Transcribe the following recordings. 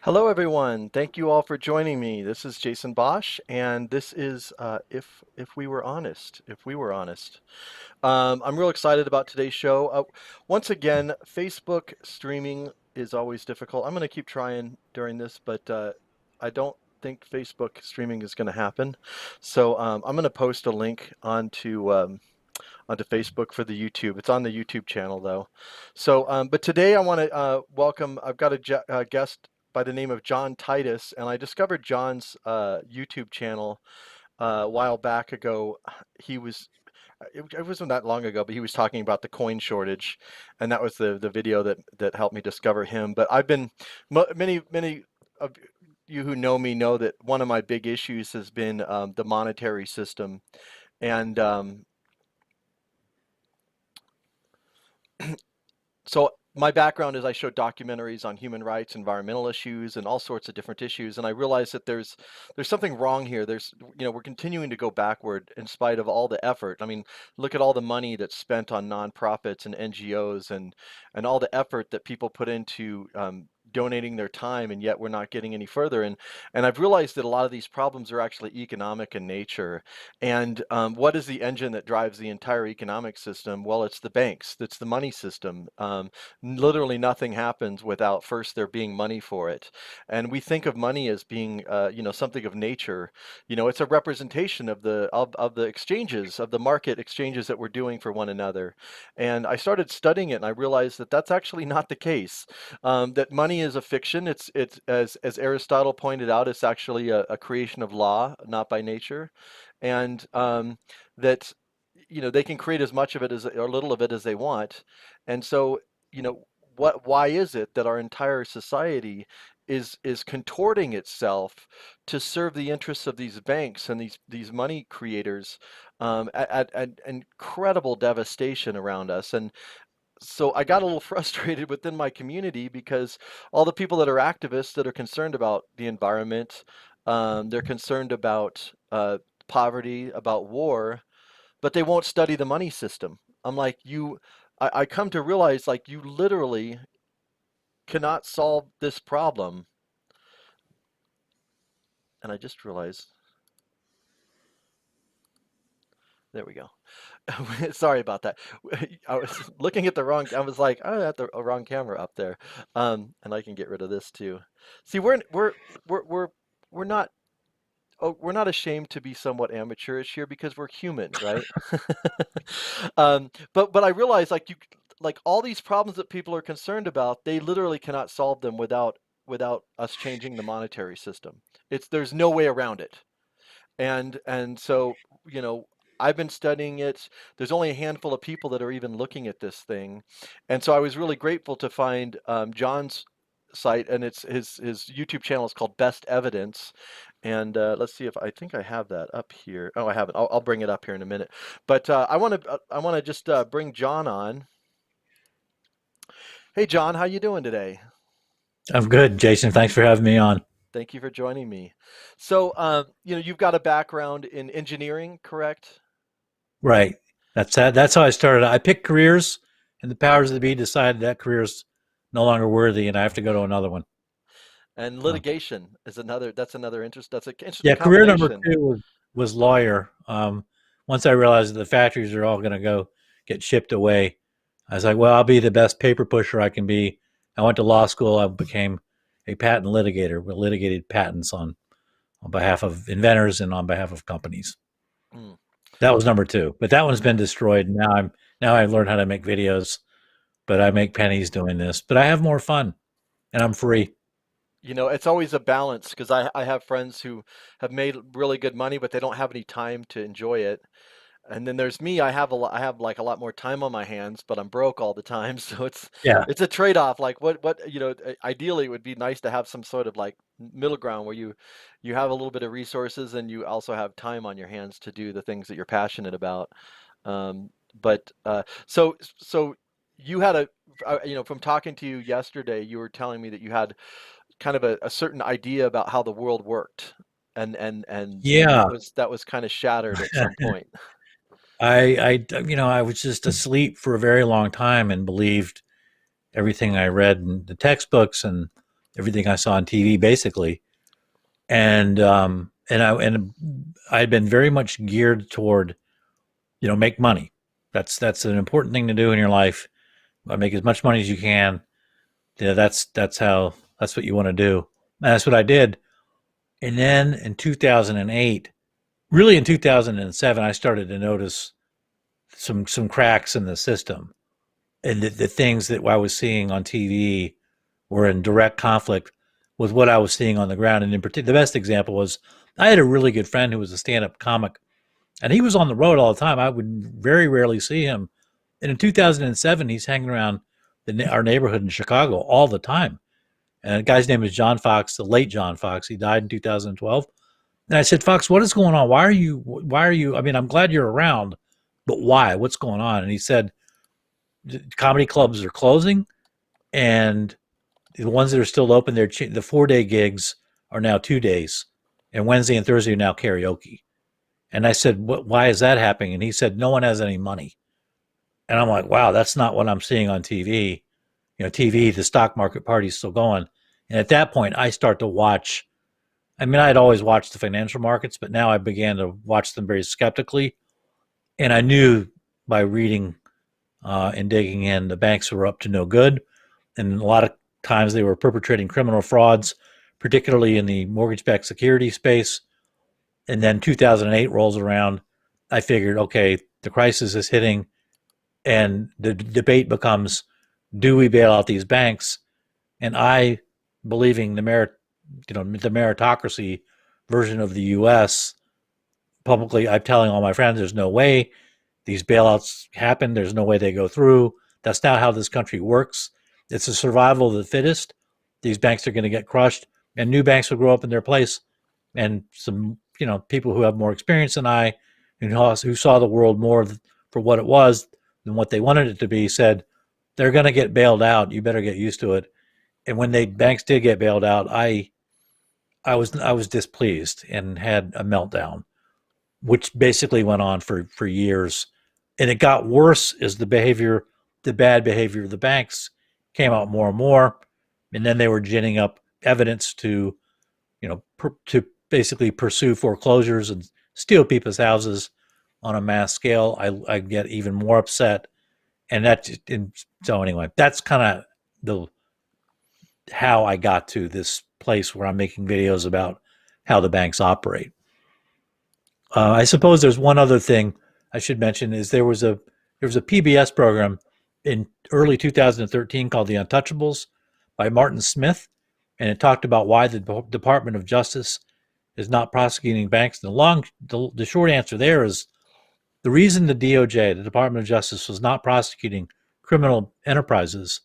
Hello, everyone. Thank you all for joining me. This is Jason Bosch, and this is if we were honest. If we were honest, I'm real excited about today's show. Once again, Facebook streaming is always difficult. I'm going to keep trying during this, but I don't think Facebook streaming is going to happen. So I'm going to post a link onto Facebook for the YouTube. It's on the YouTube channel though. So, but today I want to welcome. I've got a guest by the name of John Titus, and I discovered John's YouTube channel a while back ago. He was. It wasn't that long ago, but he was talking about the coin shortage, and that was the video that helped me discover him. But I've been many of you who know me know that one of my big issues has been the monetary system, and so my background is I show documentaries on human rights, environmental issues, and all sorts of different issues. And I realize that there's something wrong here. We're continuing to go backward in spite of all the effort. I mean, look at all the money that's spent on nonprofits and NGOs, and all the effort that people put into donating their time, and yet we're not getting any further. And I've realized that a lot of these problems are actually economic in nature. And what is the engine that drives the entire economic system? Well, it's the banks. It's the money system. Literally nothing happens without first there being money for it. And we think of money as being, something of nature. It's a representation of the exchanges, of the market exchanges that we're doing for one another. And I started studying it, and I realized that that's actually not the case. That money is a fiction. It's as Aristotle pointed out, it's actually a creation of law, not by nature, and that they can create as much of it as or little of it as they want. And so why is it that our entire society is contorting itself to serve the interests of these banks and these money creators at incredible devastation around us? And so I got a little frustrated within my community because all the people that are activists that are concerned about the environment, they're concerned about poverty, about war, but they won't study the money system. I'm like, I come to realize like you literally cannot solve this problem. And I just realized, there we go. Sorry about that. I was looking at I was like, oh, I had the wrong camera up there. And I can get rid of this too. See, we're, we're, we're not, oh, we're not ashamed to be somewhat amateurish here because we're human, right? But I realize like all these problems that people are concerned about, they literally cannot solve them without us changing the monetary system. There's no way around it. And so, you know, I've been studying it. There's only a handful of people that are even looking at this thing. And so I was really grateful to find John's site, and it's his YouTube channel is called Best Evidence. And let's see if I think I have that up here. Oh, I haven't. I'll bring it up here in a minute. But I want to just bring John on. Hey, John, how you doing today? I'm good, Jason. Thanks for having me on. Thank you for joining me. So, you've got a background in engineering, correct? Right. That's how I started. I picked careers, and the powers that be decided that career's no longer worthy, and I have to go to another one. And Uh, litigation is that's another interest. That's an interesting yeah, career number combination. two was lawyer. Once I realized that the factories are all going to go get shipped away, I was like, well, I'll be the best paper pusher I can be. I went to law school. I became a patent litigator. We litigated patents on behalf of inventors and on behalf of companies. Mm. That was number two, but that one's been destroyed. Now I've learned how to make videos, but I make pennies doing this. But I have more fun, and I'm free. It's always a balance because I have friends who have made really good money, but they don't have any time to enjoy it. And then there's me. I have like a lot more time on my hands, but I'm broke all the time. So Yeah, it's a trade-off. Like ideally it would be nice to have some sort of like middle ground where you have a little bit of resources and you also have time on your hands to do the things that you're passionate about. But so you had from talking to you yesterday, you were telling me that you had kind of a certain idea about how the world worked, and yeah. that was kind of shattered at some point. I was just asleep for a very long time and believed everything I read in the textbooks and everything I saw on TV, basically. And I had been very much geared toward, make money. That's an important thing to do in your life. Make as much money as you can. That's what you want to do. And that's what I did. And then in 2008, really in 2007, I started to notice some cracks in the system, and the things that I was seeing on TV were in direct conflict with what I was seeing on the ground. And in particular, the best example was I had a really good friend who was a stand-up comic, and he was on the road all the time. I would very rarely see him. And in 2007, he's hanging around our neighborhood in Chicago all the time. And the guy's name is John Fox, the late John Fox. He died in 2012. And I said, Fox, what is going on? Why are you, I mean, I'm glad you're around, but why? What's going on? And he said, comedy clubs are closing, and the ones that are still open, the 4-day gigs are now 2 days, and Wednesday and Thursday are now karaoke. And I said, why is that happening? And he said, no one has any money. And I'm like, wow, that's not what I'm seeing on TV. TV, the stock market party's still going. And at that point, I start to watch. I mean, I had always watched the financial markets, but now I began to watch them very skeptically. And I knew by reading and digging in, the banks were up to no good. And a lot of times they were perpetrating criminal frauds, particularly in the mortgage-backed security space. And then 2008 rolls around. I figured, okay, the crisis is hitting, and the debate becomes, do we bail out these banks? And I, believing the meritocracy version of the U.S., publicly, I'm telling all my friends, there's no way these bailouts happen. There's no way they go through. That's not how this country works. It's a survival of the fittest. These banks are going to get crushed, and new banks will grow up in their place. And some, people who have more experience than I, and who saw the world more for what it was than what they wanted it to be, said, they're going to get bailed out. You better get used to it. And when banks did get bailed out, I was displeased and had a meltdown, which basically went on for years. And it got worse as the bad behavior of the banks came out more and more. And then they were ginning up evidence to, to basically pursue foreclosures and steal people's houses on a mass scale. I get even more upset. So anyway, that's kind of how I got to this place where I'm making videos about how the banks operate. I suppose there's one other thing I should mention is there was a PBS program in early 2013 called The Untouchables by Martin Smith, and it talked about why the Department of Justice is not prosecuting banks. And the short answer there is the reason the DOJ, the Department of Justice, was not prosecuting criminal enterprises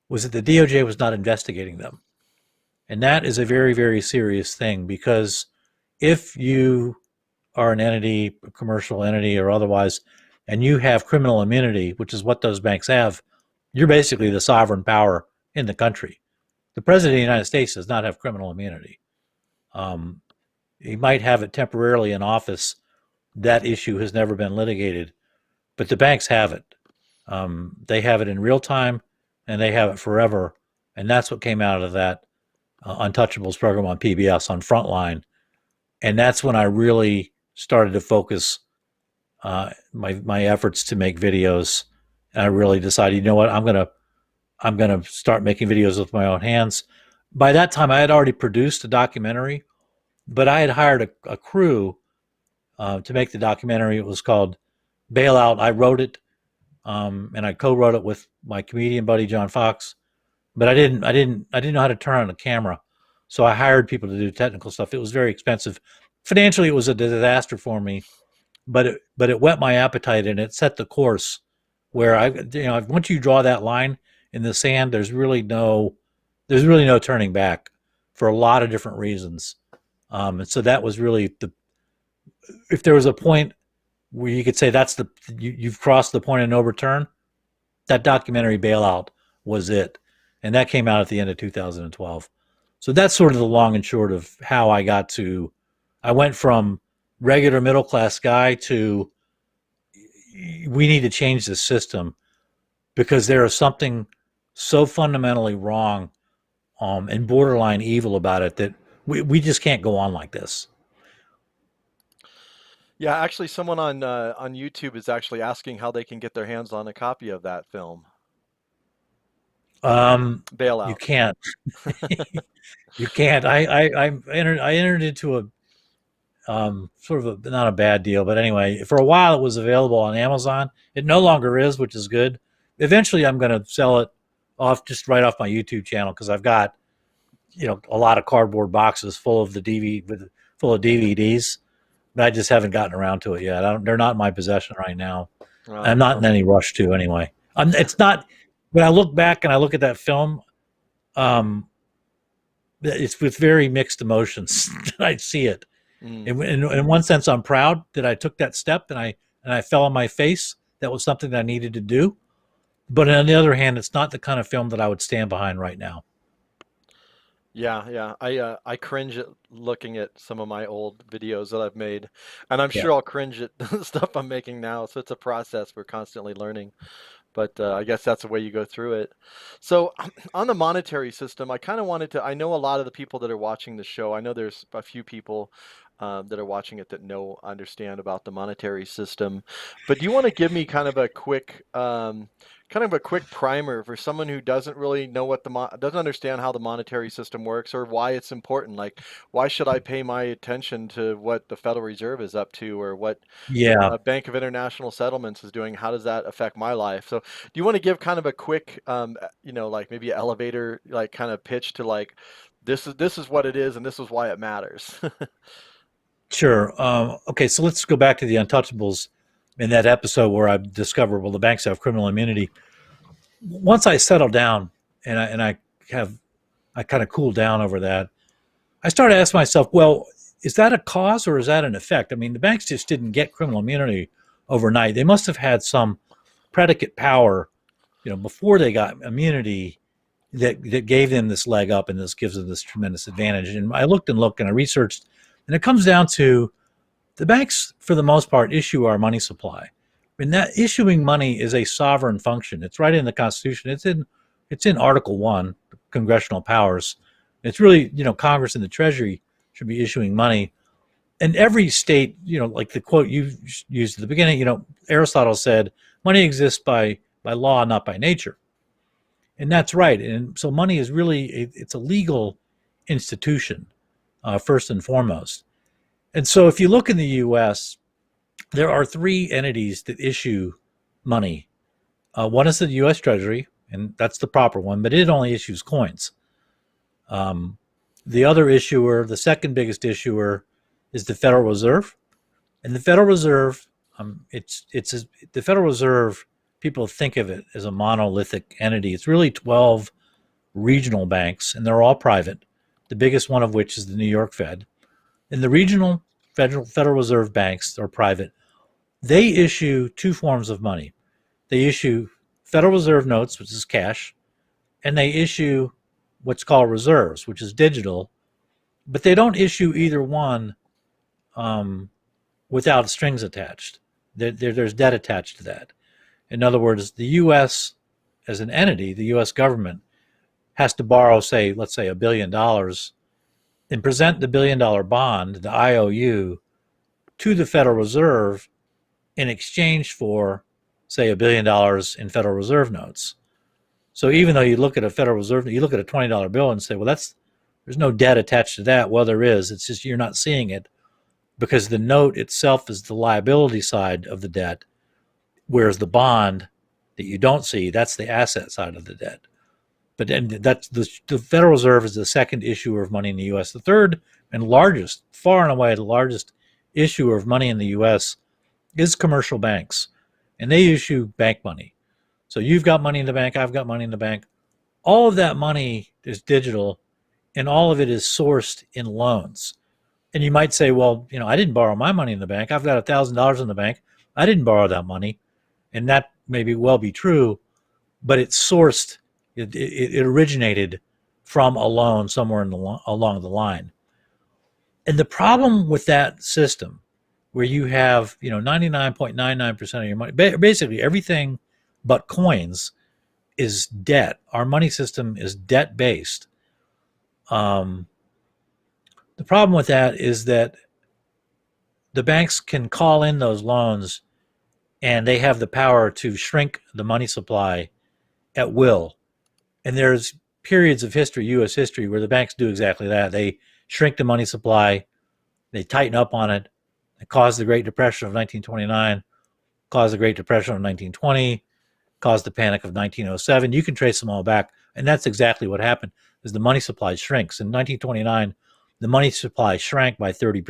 was that the DOJ was not investigating them. And that is a very, very serious thing, because if you are an entity, a commercial entity or otherwise, and you have criminal immunity, which is what those banks have, you're basically the sovereign power in the country. The President of the United States does not have criminal immunity. He might have it temporarily in office. That issue has never been litigated, but the banks have it. They have it in real time, and they have it forever. And that's what came out of that Untouchables program on PBS on Frontline. And that's when I really started to focus my efforts to make videos. And I really decided, you know what, I'm gonna start making videos with my own hands. By that time, I had already produced a documentary, but I had hired a crew to make the documentary. It was called Bailout. I wrote it, and I co-wrote it with my comedian buddy John Fox. But I didn't know how to turn on a camera, so I hired people to do technical stuff. It was very expensive. Financially, it was a disaster for me, but it whet my appetite, and it set the course where once you draw that line in the sand, there's really no turning back for a lot of different reasons. And so that was really if there was a point where you could say you've crossed the point of no return, that documentary Bailout was it. And that came out at the end of 2012. So that's sort of the long and short of how I went from regular middle class guy to, we need to change this system, because there is something so fundamentally wrong and borderline evil about it that we just can't go on like this. Yeah, actually, someone on YouTube is actually asking how they can get their hands on a copy of that film, You Bailout. can't. You can't. I entered into a sort of not a bad deal, but anyway, for a while it was available on Amazon. It no longer is, which is good. Eventually, I'm going to sell it off just right off my YouTube channel because I've got a lot of cardboard boxes full of the full of DVDs. But I just haven't gotten around to it yet. They're not in my possession right now. I'm not in Well, any rush to anyway. It's not. When I look back and I look at that film, um, it's with very mixed emotions that I see it. mm. In one sense, I'm proud that I took that step and I fell on my face. That was something that I needed to do. But on the other hand, it's not the kind of film that I would stand behind right now. Yeah, yeah. I cringe at looking at some of my old videos that I've made, and I'm Yeah, sure I'll cringe at the stuff I'm making now. So it's a process. We're constantly learning. But I guess that's the way you go through it. So on the monetary system, I kind of wanted to. I know a lot of the people that are watching the show. I know there's a few people that are watching it that understand about the monetary system. But do you want to give me kind of a quick primer for someone who doesn't really know what doesn't understand how the monetary system works or why it's important? Like, why should I pay my attention to what the Federal Reserve is up to or what yeah, Bank of International Settlements is doing? How does that affect my life? So, do you want to give kind of a quick, like maybe an elevator, like kind of pitch to like, this is what it is, and this is why it matters. sure. Okay, so let's go back to the Untouchables in that episode where I discovered well the banks have criminal immunity. Once I settled down and I have I kind of cooled down over that, I started asking myself, well, is that a cause or is that an effect? I mean, the banks just didn't get criminal immunity overnight. They must have had some predicate power, before they got immunity that gave them this leg up and this gives them this tremendous advantage. And I looked and looked and I researched, and it comes down to the banks, for the most part, issue our money supply. And that issuing money is a sovereign function. It's right in the Constitution. It's in Article 1, congressional powers. It's really, Congress and the Treasury should be issuing money. And every state, like the quote you used at the beginning, Aristotle said, money exists by law, not by nature. And that's right. And so money is really, it's a legal institution, first and foremost. And so if you look in the U.S., there are three entities that issue money. One is the U.S. Treasury, and that's the proper one, but it only issues coins. Um, the other issuer, the second biggest issuer, is the Federal Reserve, and the Federal Reserve, the Federal Reserve. People think of it as a monolithic entity. It's really 12 regional banks, and they're all private. The biggest one of which is the New York Fed. And the regional Federal Reserve banks are private. They issue two forms of money. They issue Federal Reserve notes, which is cash, and they issue what's called reserves, which is digital, but they don't issue either one um, without strings attached. There's debt attached to that. In other words, the U.S. as an entity, the U.S. government has to borrow, let's say $1 billion and present the $1 billion bond, the IOU, to the Federal Reserve in exchange for, say, $1 billion in Federal Reserve notes. So even though you look at a Federal Reserve, you look at a $20 bill and say, well, there's no debt attached to that. Well, there is. It's just you're not seeing it because the note itself is the liability side of the debt, whereas the bond that you don't see, that's the asset side of the debt. But then that's the Federal Reserve is the second issuer of money in the U.S. The third and largest, far and away the largest issuer of money in the U.S. is commercial banks, and they issue bank money. So you've got money in the bank, I've got money in the bank. All of that money is digital, and all of it is sourced in loans. And you might say, well, I didn't borrow my money in the bank. I've got $1,000 in the bank. I didn't borrow that money. And that may well be true, but it's sourced, it originated from a loan somewhere along the line. And the problem with that system, where you have 99.99% of your money, basically everything but coins, is debt. Our money system is debt based. Um, the problem with that is that the banks can call in those loans and they have the power to shrink the money supply at will. And there's periods of history, U.S. history, where the banks do exactly that. They shrink the money supply, they tighten up on it. It caused the Great Depression of 1929, caused the Great Depression of 1920, caused the Panic of 1907. You can trace them all back, and that's exactly what happened. Is the money supply shrinks. In 1929, the money supply shrank by 30%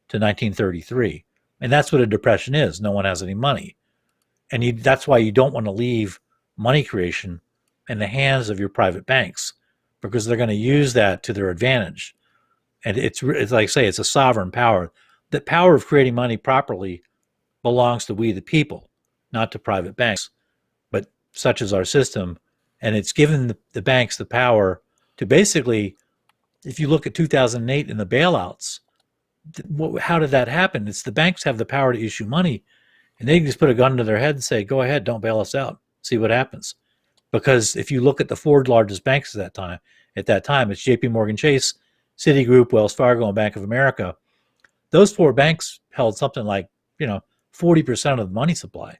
to 1933, and that's what a depression is. No one has any money, and that's why you don't want to leave money creation in the hands of your private banks, because they're going to use that to their advantage. And it's like I say, it's a sovereign power. The power of creating money properly belongs to we the people, not to private banks. But such is our system, and it's given the banks the power to basically, if you look at 2008 and the bailouts, how did that happen? It's the banks have the power to issue money, and they can just put a gun to their head and say, "Go ahead, don't bail us out. See what happens." Because if you look at the four largest banks at that time, it's J.P. Morgan Chase, Citigroup, Wells Fargo, and Bank of America. Those four banks held something like 40% of the money supply.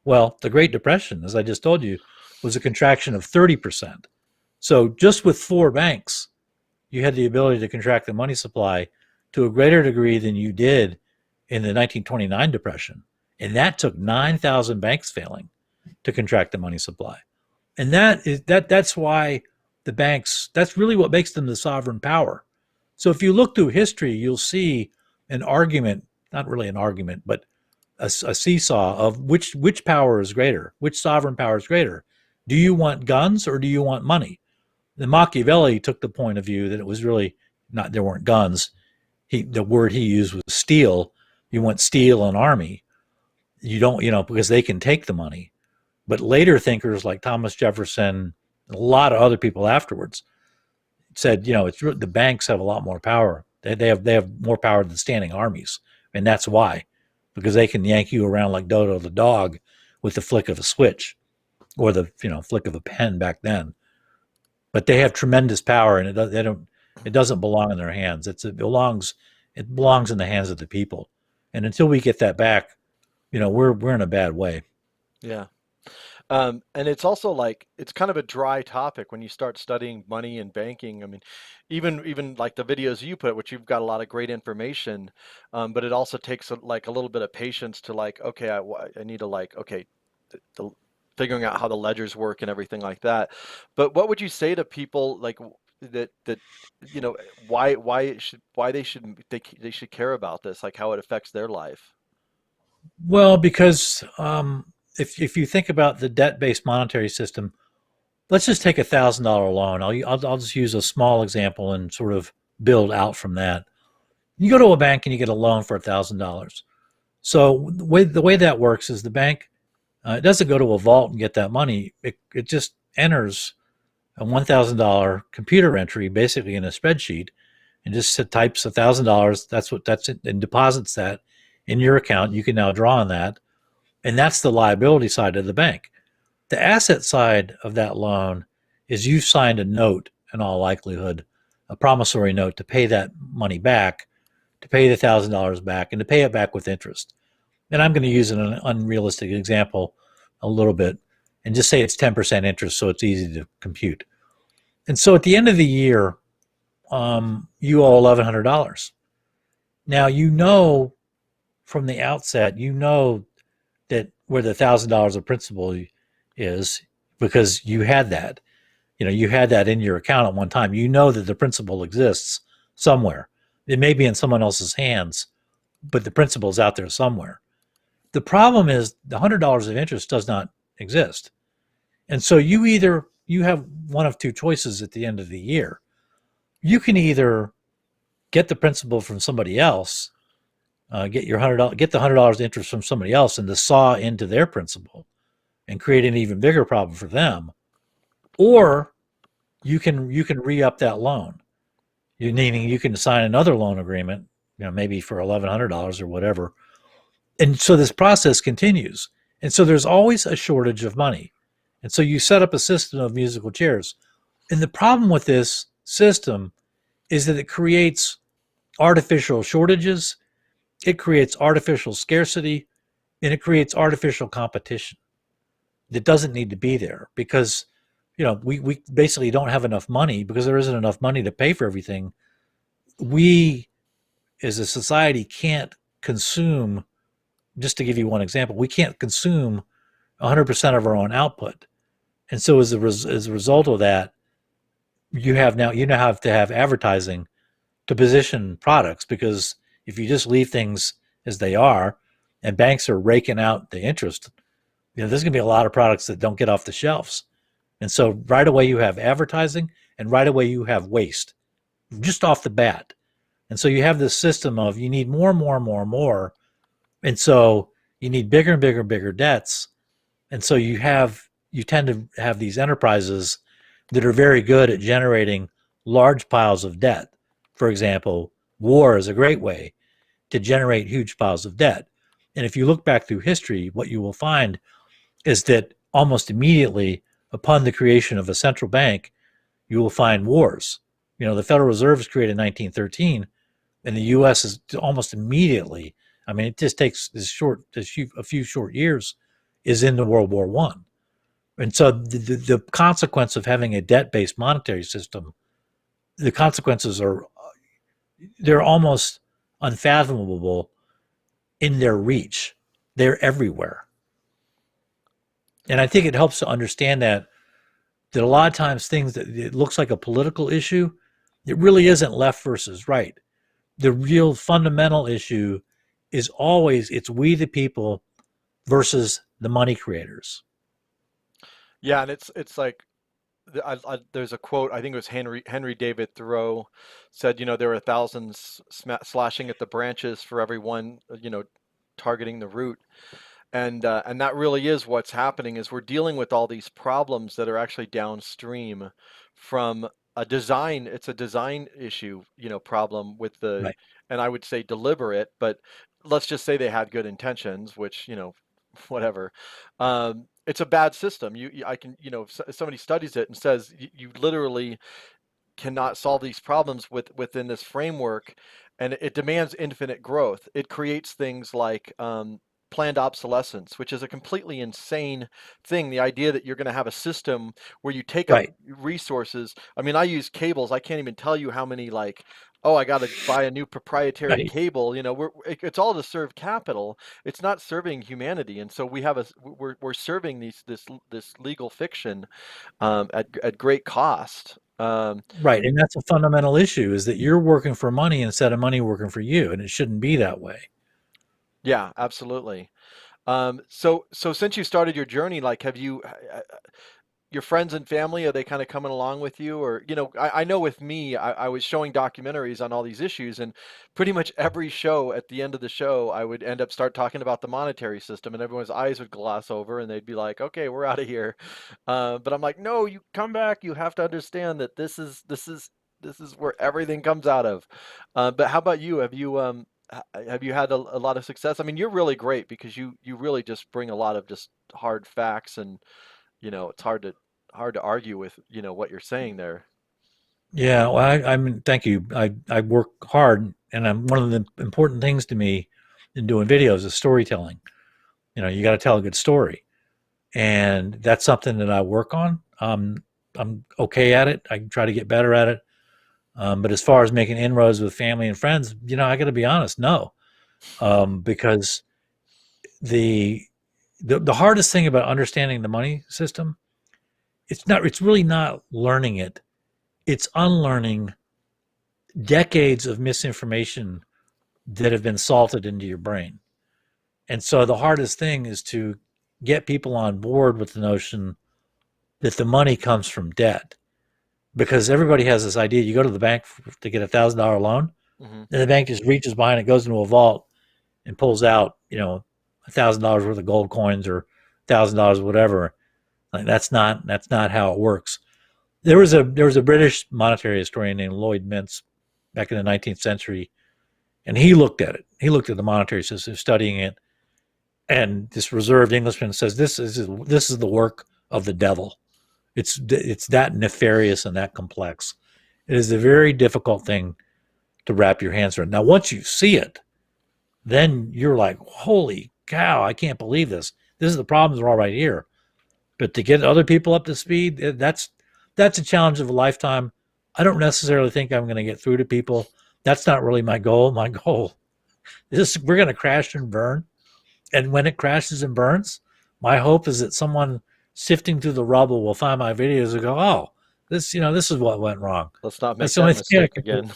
Well, the Great Depression, as I just told you, was a contraction of 30%. So just with four banks, you had the ability to contract the money supply to a greater degree than you did in the 1929 Depression. And that took 9,000 banks failing to contract the money supply. And that's why the banks, that's really what makes them the sovereign power. So if you look through history, you'll see an argument, not really an argument, but a seesaw of which power is greater, which sovereign power is greater. Do you want guns or do you want money? The Machiavelli took the point of view that it was really not, there weren't guns. The word he used was steel. You want steel and army. You don't, because they can take the money. But later thinkers like Thomas Jefferson, and a lot of other people afterwards said, it's the banks have a lot more power. They have more power than standing armies, and that's why, because they can yank you around like Dodo the dog with the flick of a switch, or the flick of a pen back then. But they have tremendous power, and it doesn't belong in their hands. It belongs in the hands of the people, and until we get that back, we're in a bad way. Yeah. And it's also like it's kind of a dry topic when you start studying money and banking. I mean, even like the videos you put, which you've got a lot of great information, but it also takes like a little bit of patience to like, okay, I need to like, okay, the figuring out how the ledgers work and everything like that. But what would you say to people like that you know why they should care about this, like how it affects their life? Well, because if you think about the debt-based monetary system, let's just take $1,000 loan. I'll just use a small example and sort of build out from that. You go to a bank and you get a loan for $1,000. So the way that works is the bank, it doesn't go to a vault and get that money. It just enters a $1,000 computer entry basically in a spreadsheet and just types $1,000. That's it, and deposits that in your account. You can now draw on that, and that's the liability side of the bank. The asset side of that loan is you signed a note, in all likelihood, a promissory note to pay that money back, to pay the $1,000 back, and to pay it back with interest. And I'm going to use an unrealistic example a little bit and just say it's 10% interest so it's easy to compute. And so at the end of the year, you owe $1,100. Now, from the outset, that where the $1,000 of principal is, because you had that. You had that in your account at one time. You know that the principal exists somewhere. It may be in someone else's hands, but the principal is out there somewhere. The problem is the $100 of interest does not exist. And so you have one of two choices at the end of the year. You can either get the principal from somebody else, get the $100 interest from somebody else, and to saw into their principal and create an even bigger problem for them, or you can re-up that loan. Meaning you can sign another loan agreement, maybe for $1,100 or whatever. And so this process continues. And so there's always a shortage of money. And so you set up a system of musical chairs. And the problem with this system is that it creates artificial shortages, it creates artificial scarcity, and it creates artificial competition that doesn't need to be there because we basically don't have enough money because there isn't enough money to pay for everything. We as a society can't consume, just to give you one example, we can't consume 100% of our own output. And so as a result of that, you now have to have advertising to position products because if you just leave things as they are and banks are raking out the interest, there's going to be a lot of products that don't get off the shelves. And so right away you have advertising and right away you have waste just off the bat. And so you have this system of you need more and more and more and more. And so you need bigger and bigger and bigger debts. And so you tend to have these enterprises that are very good at generating large piles of debt. For example, war is a great way to generate huge piles of debt. And if you look back through history, what you will find is that almost immediately upon the creation of a central bank, you will find wars. The Federal Reserve was created in 1913, and the U.S. is almost immediately. I mean, it just takes a few short years, is into World War One. And so the consequence of having a debt-based monetary system, the consequences are they're almost unfathomable in their reach. They're everywhere. And I think it helps to understand that a lot of times things that it looks like a political issue, it really isn't left versus right. The real fundamental issue is always it's we the people versus the money creators. Yeah, and it's like there's a quote. I think it was Henry David Thoreau said, there are thousands slashing at the branches for every one, targeting the root. And that really is what's happening is we're dealing with all these problems that are actually downstream from a design. It's a design issue, problem with the, Right. and I would say deliberate, but let's just say they had good intentions, which, whatever. It's a bad system. I can, if somebody studies it and says you literally cannot solve these problems within this framework, and it demands infinite growth. It creates things like planned obsolescence, which is a completely insane thing. The idea that you're going to have a system where you take up Right. resources. I mean, I use cables. I can't even tell you how many like. Oh, I got to buy a new proprietary Right. cable. It's all to serve capital. It's not serving humanity, and so we're serving this legal fiction at great cost. Right. And that's a fundamental issue is that you're working for money instead of money working for you. And it shouldn't be that way. Yeah, absolutely. So since you started your journey, like, have you, your friends and family, are they kind of coming along with you? Or, I know with me, I was showing documentaries on all these issues, and pretty much every show, at the end of the show, I would end up start talking about the monetary system, and everyone's eyes would gloss over, and they'd be like, "Okay, we're out of here." But I'm like, "No, you come back. You have to understand that this is where everything comes out of." But how about you? Have you had a lot of success? I mean, you're really great because you really just bring a lot of just hard facts, and it's hard to argue with, what you're saying there. Yeah. Well, I mean, thank you. I work hard and one of the important things to me in doing videos is storytelling. You got to tell a good story. And that's something that I work on. I'm okay at it. I try to get better at it. But as far as making inroads with family and friends, I got to be honest, no, because the, the hardest thing about understanding the money system, it's really not learning it. It's unlearning decades of misinformation that have been salted into your brain. And so the hardest thing is to get people on board with the notion that the money comes from debt because everybody has this idea. You go to the bank to get $1,000 loan, Hmm. and the bank just reaches behind it, goes into a vault, and pulls out, $1,000 worth of gold coins or $1,000 whatever. Like that's not how it works. There was a British monetary historian named Lloyd Mintz back in the 19th century, and he looked at it. He looked at the monetary system, studying it, and this reserved Englishman says this is the work of the devil. It's that nefarious and that complex. It is a very difficult thing to wrap your hands around. Now, once you see it, then you're like, holy cow, I can't believe this. This is the problems are all right here. But to get other people up to speed, that's a challenge of a lifetime. I don't necessarily think I'm going to get through to people. That's not really my goal. My goal is we're going to crash and burn. And when it crashes and burns, my hope is that someone sifting through the rubble will find my videos and go, "Oh, this is what went wrong." Let's not That's make the that only thing I mistake can do. again.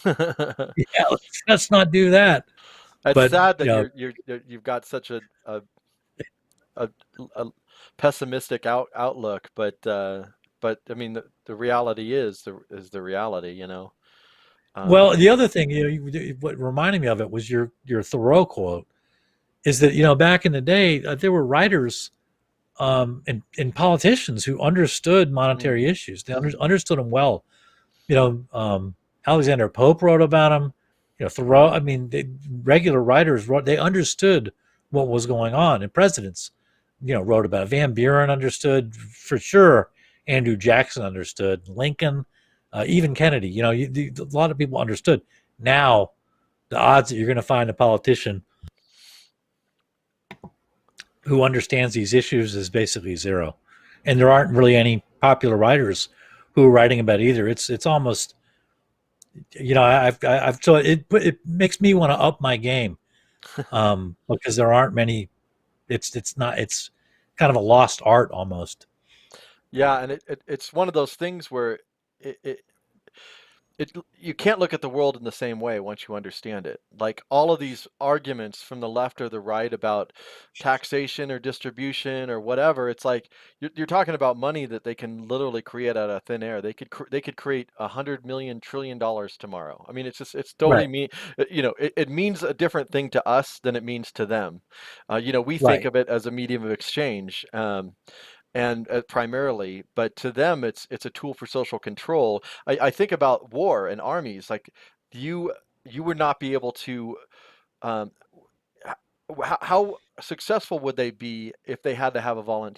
Yeah, let's not do that. It's But sad that you've got such a, a pessimistic outlook, but I mean the reality is the reality, you know. Um, well, the other thing, what reminded me of it was your Thoreau quote. Is that back in the day there were writers and politicians who understood mm, monetary issues. They understood them well. You know, Alexander Pope wrote about them. Thoreau. I mean, regular writers wrote. They understood what was going on, and presidents, wrote about it. Van Buren understood for sure. Andrew Jackson understood. Lincoln, even Kennedy. A lot of people understood. Now, the odds that you're going to find a politician who understands these issues is basically zero, and there aren't really any popular writers who are writing about either. It's almost I've so it makes me want to up my game because there aren't many. It's kind of a lost art almost. yeah, and it's one of those things where it, it you can't look at the world in the same way once you understand it. Like all of these arguments from the left or the right about taxation or distribution or whatever, it's like you're talking about money that they can literally create out of thin air. They could create 100 million trillion dollars tomorrow. I mean, it's totally Right, it means a different thing to us than it means to them. We think right. of it as a medium of exchange. And primarily, but to them, it's a tool for social control. I think about war and armies. Like you, you would not be able to. Um, how successful would they be if they had to have a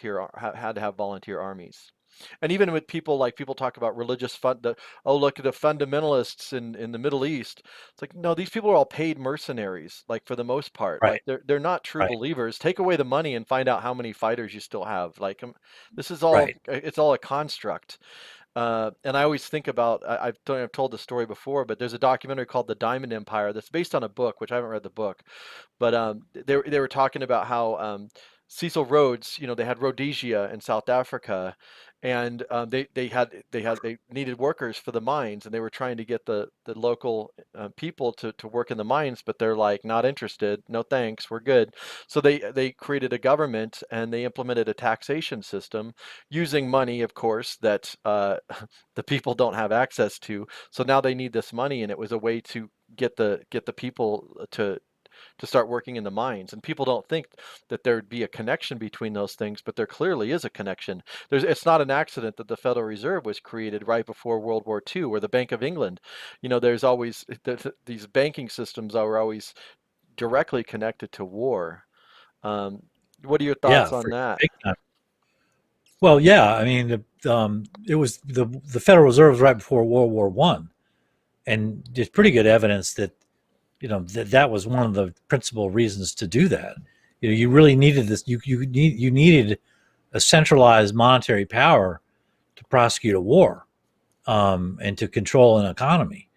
had to have volunteer armies? And even with people like people talk about oh look at the fundamentalists in the Middle East. It's like no, these people are all paid mercenaries. Like for the most part, Right, like they're not true right, believers. Take away the money and find out how many fighters you still have. Like this is all right. it's all a construct. And I always think about I've told the story before, but there's a documentary called The Diamond Empire that's based on a book, which I haven't read the book, but they were talking about how Cecil Rhodes, they had Rhodesia in South Africa, and they needed workers for the mines, and they were trying to get the local people to work in the mines, but they're like not interested. No thanks, we're good. So they created a government and they implemented a taxation system using money, of course, that the people don't have access to. So now they need this money, and it was a way to get the people to start working in the mines. And people don't think that there'd be a connection between those things, but there clearly is a connection. It's not an accident that the Federal Reserve was created right before World War II, or the Bank of England. There's always these banking systems are always directly connected to war. Um, what are your thoughts Yeah, on for that? big time. Well, yeah. I mean, it was the Federal Reserve was right before World War One, and there's pretty good evidence that that was one of the principal reasons to do that. You really needed this. You needed a centralized monetary power to prosecute a war and to control an economy.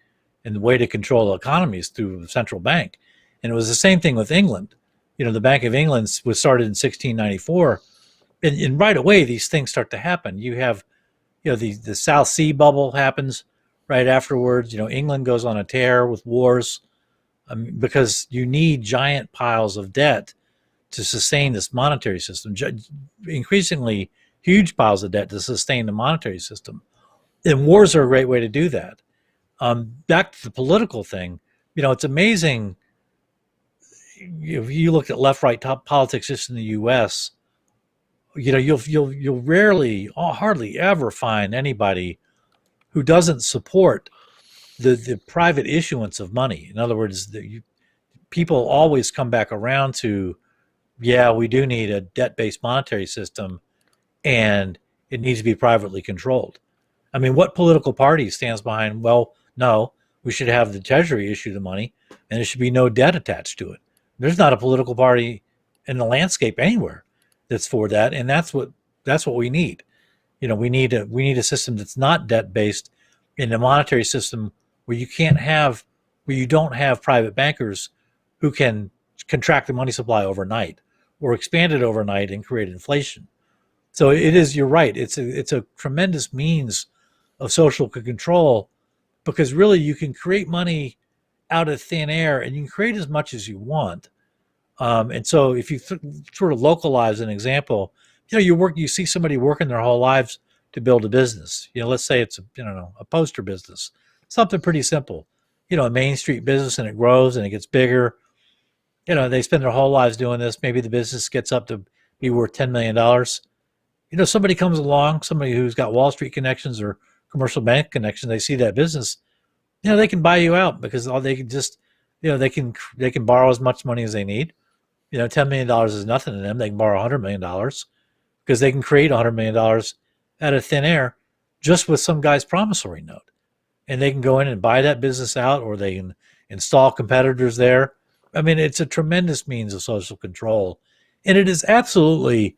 And the way to control the economy is through the central bank. And it was the same thing with England. The Bank of England was started in 1694, and right away these things start to happen. You have the South Sea bubble happens right afterwards. England goes on a tear with wars because you need giant piles of debt to sustain this monetary system, increasingly huge piles of debt to sustain the monetary system. And wars are a great way to do that. Back to the political thing, it's amazing. If you look at left-right top politics just in the U.S., you'll rarely, hardly ever find anybody who doesn't support the private issuance of money. In other words, people always come back around to, yeah, we do need a debt-based monetary system, and it needs to be privately controlled. I mean, what political party stands behind, well, no, we should have the Treasury issue the money and there should be no debt attached to it? There's not a political party in the landscape anywhere that's for that, and that's what we need. We need a system that's not debt based, in a monetary system where you don't have private bankers who can contract the money supply overnight or expand it overnight and create inflation. So it is. You're right. It's a tremendous means of social control, because really you can create money out of thin air and you can create as much as you want. And so if you sort of localize an example, you see somebody working their whole lives to build a business. Let's say it's a poster business, something pretty simple. A Main Street business, and it grows and it gets bigger. They spend their whole lives doing this. Maybe the business gets up to be worth $10 million. Somebody comes along, somebody who's got Wall Street connections or commercial bank connections. They see that business, they can buy you out, because all they can just, they can borrow as much money as they need. $10 million is nothing to them. They can borrow $100 million, because they can create $100 million out of thin air just with some guy's promissory note. And they can go in and buy that business out, or they can install competitors there. I mean, it's a tremendous means of social control. And it is absolutely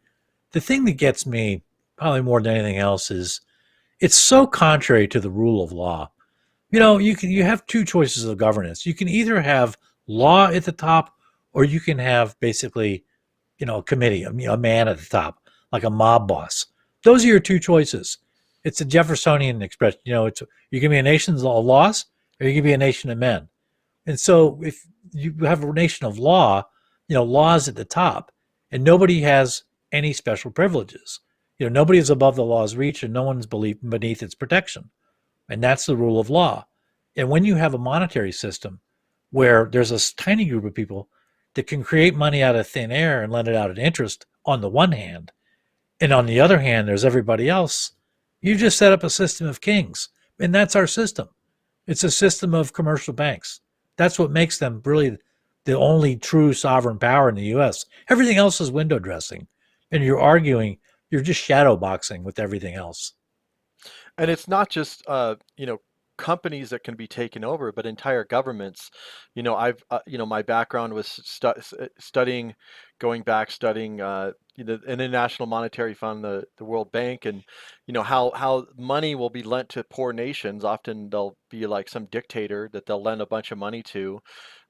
the thing that gets me probably more than anything else is it's so contrary to the rule of law. You have two choices of governance. You can either have law at the top, or you can have basically, a committee, a man at the top, like a mob boss. Those are your two choices. It's a Jeffersonian expression. It's you can be a nation of laws, or you can be a nation of men. And so if you have a nation of law, laws at the top, and nobody has any special privileges. Nobody is above the law's reach, and no one's beneath its protection. And that's the rule of law. And when you have a monetary system where there's a tiny group of people that can create money out of thin air and lend it out at interest on the one hand, and on the other hand, there's everybody else, you just set up a system of kings. And that's our system. It's a system of commercial banks. That's what makes them really the only true sovereign power in the U.S. Everything else is window dressing. And you're just shadow boxing with everything else. And it's not just companies that can be taken over, but entire governments. My background was studying, going back studying the International Monetary Fund, the World Bank, and how money will be lent to poor nations. Often they'll be like some dictator that they'll lend a bunch of money to.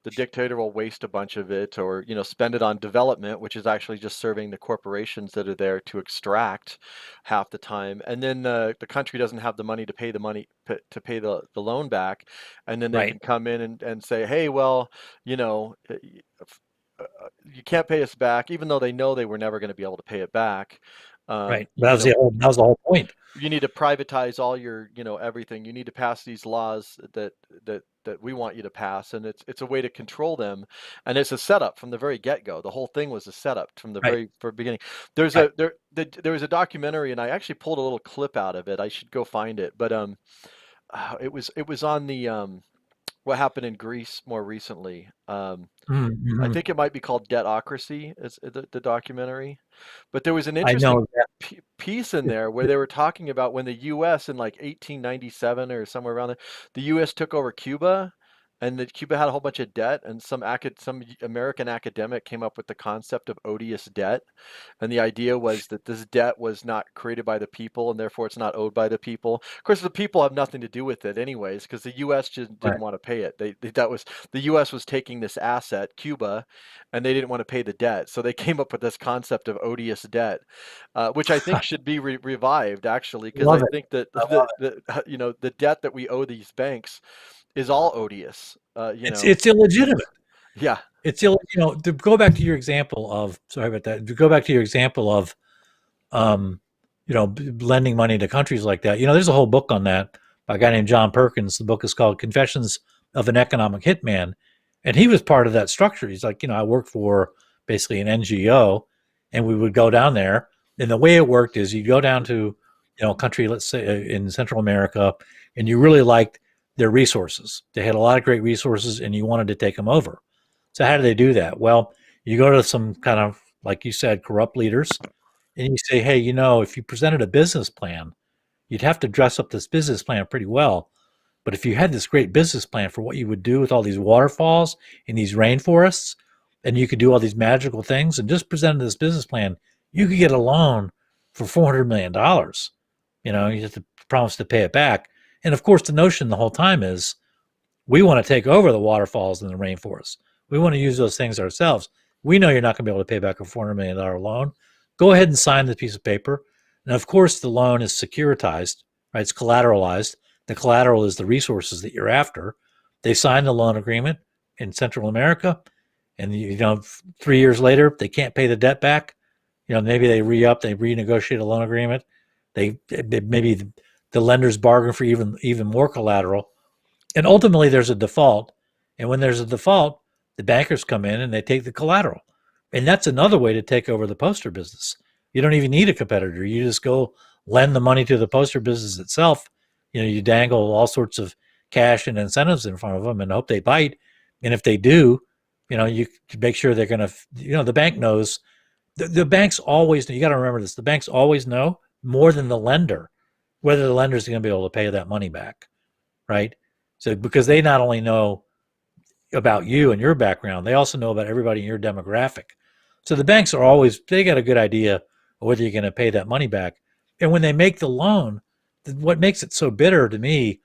The dictator will waste a bunch of it, or spend it on development, which is actually just serving the corporations that are there to extract half the time. And then the country doesn't have the money to pay to pay the loan back, and then they Right. can come in and say, hey, well, you know you can't pay us back, even though they know they were never going to be able to pay it back. Right. You, you know That was the whole point. you need to privatize all your everything. You need to pass these laws that we want you to pass, and it's a way to control them. And it's a setup from the very get-go. The whole thing was a setup from the Right. very beginning. There's Right. a there was a documentary, and I actually pulled a little clip out of it. I should go find it, but it was on the what happened in Greece more recently. I Mm-hmm. think it might be called Debtocracy, is the documentary. But there was an I interesting know that. piece in there where they were talking about when the U.S. in like 1897 or somewhere around there, the U.S. took over Cuba, and that Cuba had a whole bunch of debt, and some American academic came up with the concept of odious debt, and the idea was that this debt was not created by the people, and therefore it's not owed by the people. Of course, the people have nothing to do with it anyways, because the U.S. just didn't Right. want to pay it. That was the U.S. was taking this asset, Cuba, and they didn't want to pay the debt, so they came up with this concept of odious debt, which I think should be revived actually, because I Love it. think that I love it. the debt that we owe these banks is all odious. It's illegitimate. Yeah, To go back to your example of, sorry about that, to go back to your example of, um, lending money to countries like that. There's a whole book on that by a guy named John Perkins. The book is called Confessions of an Economic Hitman. And he was part of that structure. He's like, I worked for basically an NGO, and we would go down there. And the way it worked is you go down to, a country, let's say in Central America, and you really liked their resources. They had a lot of great resources, and you wanted to take them over. So how do they do that? Well, you go to some kind of, like you said, corrupt leaders, and you say, hey, you know, if you presented a business plan, you'd have to dress up this business plan pretty well. But if you had this great business plan for what you would do with all these waterfalls in these rainforests, and you could do all these magical things and just presented this business plan, you could get a loan for $400 million. You know, you have to promise to pay it back. And of course, the notion the whole time is we want to take over the waterfalls and the rainforests. We want to use those things ourselves. We know you're not going to be able to pay back a $400 million loan. Go ahead and sign the piece of paper. And of course, the loan is securitized, right? It's collateralized. The collateral is the resources that you're after. They sign the loan agreement in Central America, and 3 years later they can't pay the debt back. Maybe they re-up, they renegotiate a loan agreement. They maybe the lenders bargain for even more collateral, and ultimately there's a default. And when there's a default, the bankers come in and they take the collateral. And that's another way to take over the poster business. You don't even need a competitor. You just go lend the money to the poster business itself. You dangle all sorts of cash and incentives in front of them and hope they bite. And if they do, you make sure they're going to, the bank knows. The banks always know. You got to remember this. The banks always know more than the lender whether the lender is going to be able to pay that money back, right? So because they not only know about you and your background, they also know about everybody in your demographic. So the banks are always, they got a good idea of whether you're going to pay that money back. And when they make the loan, what makes it so bitter to me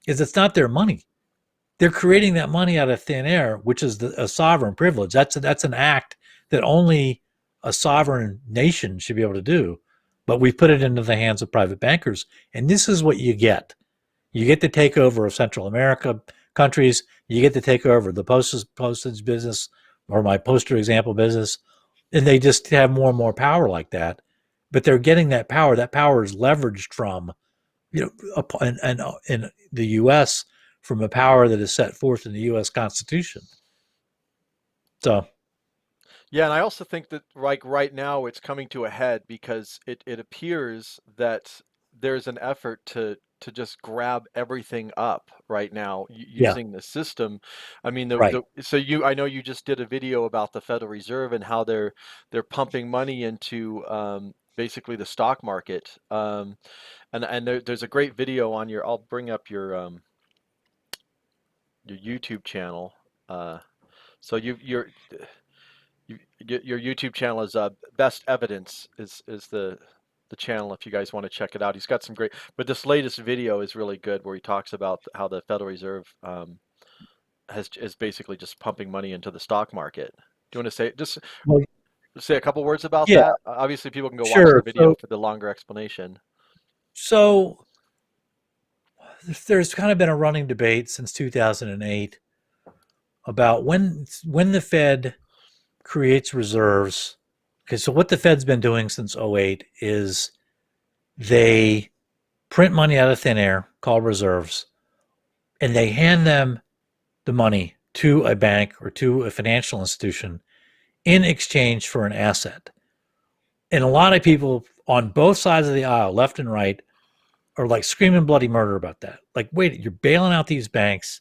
is it's not their money. They're creating that money out of thin air, which is a sovereign privilege. That's an act that only a sovereign nation should be able to do. But we put it into the hands of private bankers. And this is what you get. You get the takeover of Central America countries. You get to take over the postage business, or my poster example business, and they just have more and more power like that. But they're getting that power. That power is leveraged from, in the U.S. from a power that is set forth in the U.S. Constitution. So Yeah, and I also think that like right now it's coming to a head because it appears that there's an effort to just grab everything up right now yeah, using the system. I mean, right. I know you just did a video about the Federal Reserve and how they're pumping money into basically the stock market. And there's a great video on your. I'll bring up your YouTube channel. Uh, so your YouTube channel is Best Evidence is the channel if you guys want to check it out. He's got some great, but this latest video is really good where he talks about how the Federal Reserve is basically just pumping money into the stock market. Do you want to Well, say a couple words about yeah, that? Obviously, people can go watch the sure. video So for the longer explanation. so there's kind of been a running debate since 2008 about when the Fed creates reserves. Okay, so what the Fed's been doing since '08 is they print money out of thin air called reserves, and they hand them the money to a bank or to a financial institution in exchange for an asset. And a lot of people on both sides of the aisle, left and right, are like screaming bloody murder about that. Like, wait, you're bailing out these banks.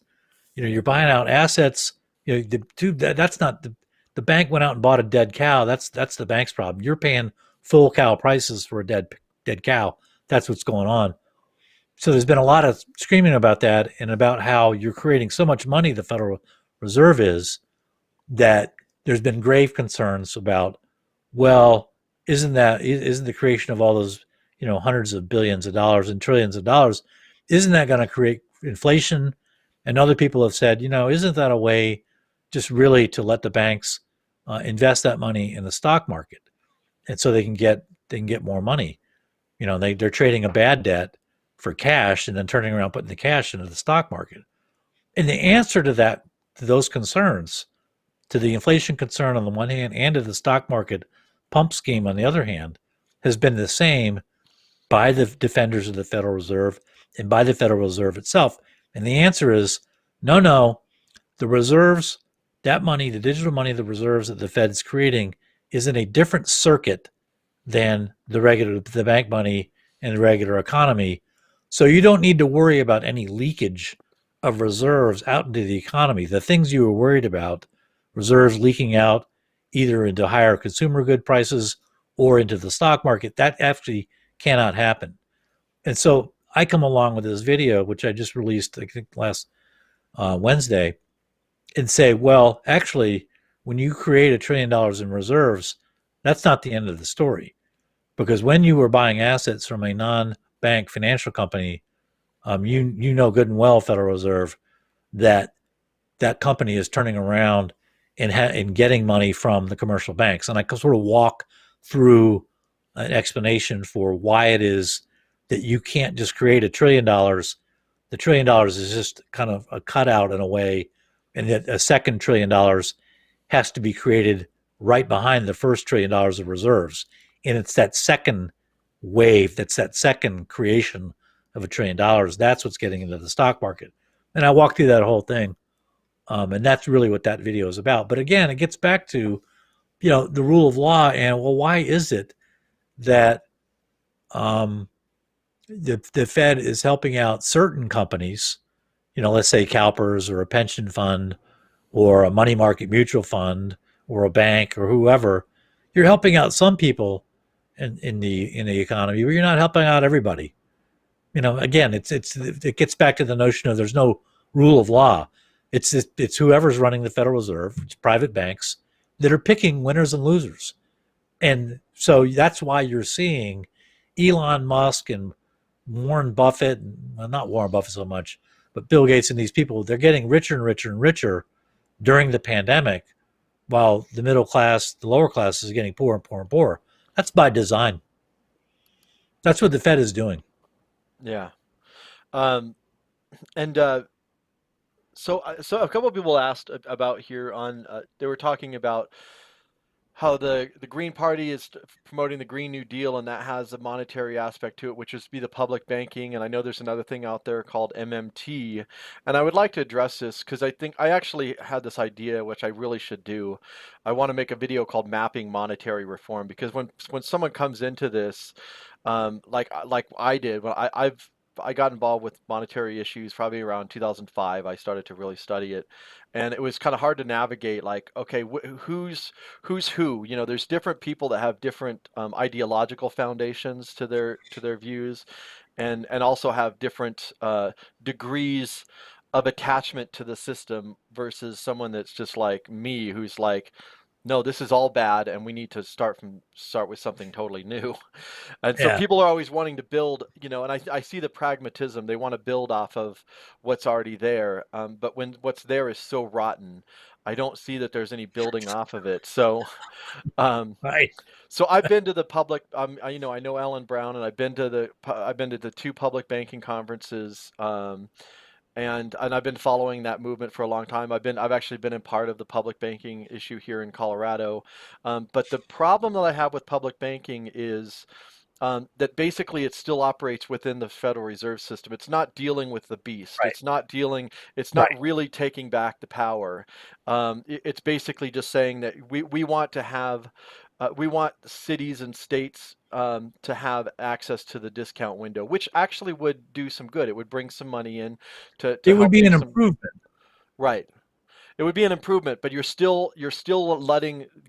You're buying out assets. That's not the bank went out and bought a dead cow. That's the bank's problem. You're paying full cow prices for a dead cow. That's what's going on. So there's been a lot of screaming about that and about how you're creating so much money, the Federal Reserve is, that there's been grave concerns about, well, isn't the creation of all those, hundreds of billions of dollars and trillions of dollars, isn't that going to create inflation? And other people have said, isn't that a way just really to let the banks invest that money in the stock market, and so they can get more money. They're trading a bad debt for cash and then turning around putting the cash into the stock market. And the answer to those concerns, to the inflation concern on the one hand and to the stock market pump scheme on the other hand, has been the same by the defenders of the Federal Reserve and by the Federal Reserve itself. And the answer is no, no. The reserves, that money, the digital money, the reserves that the Fed's creating is in a different circuit than the bank money and the regular economy. So you don't need to worry about any leakage of reserves out into the economy. The things you were worried about, reserves leaking out either into higher consumer good prices or into the stock market. That actually cannot happen. And so I come along with this video, which I just released, I think, last Wednesday, and say, well, actually, when you create $1 trillion in reserves, that's not the end of the story. Because when you were buying assets from a non-bank financial company, you know good and well, Federal Reserve, that that company is turning around and getting money from the commercial banks. And I can sort of walk through an explanation for why it is that you can't just create $1 trillion. The $1 trillion is just kind of a cutout in a way, and that a second $1 trillion has to be created right behind the first $1 trillion of reserves. And it's that second wave, that's that second creation of $1 trillion. That's what's getting into the stock market. And I walk through that whole thing. And that's really what that video is about. But again, it gets back to, the rule of law, and well, why is it that um, the Fed is helping out certain companies, let's say CalPERS or a pension fund or a money market mutual fund or a bank or whoever. You're helping out some people in the economy, but you're not helping out everybody. Again, it gets back to the notion of there's no rule of law. It's whoever's running the Federal Reserve, it's private banks that are picking winners and losers. And so that's why you're seeing Elon Musk and Warren Buffett, well, not Warren Buffett so much, but Bill Gates and these people, they're getting richer and richer and richer during the pandemic, while the middle class, the lower class is getting poorer and poorer and poorer. That's by design. That's what the Fed is doing. Yeah. Um, and so a couple of people asked about here on they were talking about how the Green Party is promoting the Green New Deal, and that has a monetary aspect to it, which is to be the public banking. And I know there's another thing out there called MMT, and I would like to address this because I think I actually had this idea, which I really should do. I want to make a video called Mapping Monetary Reform, because when someone comes into this, like I did, when I got involved with monetary issues probably around 2005. I started to really study it, and it was kind of hard to navigate. Like, okay, who's who? There's different people that have different ideological foundations to their views, and also have different degrees of attachment to the system versus someone that's just like me, who's like, no, this is all bad, and we need to start with something totally new. And so Yeah. people are always wanting to build, and I see the pragmatism. They want to build off of what's already there. But when what's there is so rotten, I don't see that there's any building off of it. Um, Right. so I've been to the public, I know Alan Brown, and I've been to the two public banking conferences. And I've been following that movement for a long time. I've actually been in part of the public banking issue here in Colorado. But the problem that I have with public banking is that basically it still operates within the Federal Reserve System. It's not dealing with the beast. Right. It's not Right. really taking back the power. It's basically just saying that we want to have, we want cities and states to have access to the discount window, which actually would do some good. It would bring some money in to It would help be make an some, improvement. right. It would be an improvement, but you're still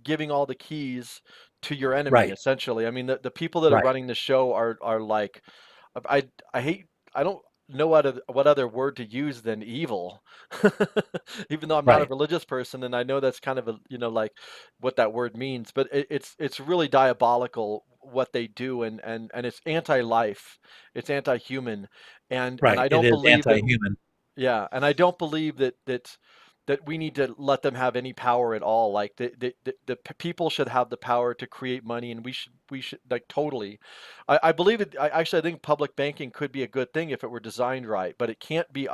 giving all the keys to your enemy, Right. essentially. I mean, the people that are Right. running the show are like, I hate, I don't know what other word to use than evil. Even though I'm not a Right. religious person, and I know that's kind of like what that word means, but it's really diabolical what they do, and it's anti-life, it's anti-human, and Right. I It don't is believe that. anti-human. Yeah, and I don't believe that we need to let them have any power at all. Like people should have the power to create money, and we should like totally. I believe it. I think public banking could be a good thing if it were designed right, but it can't be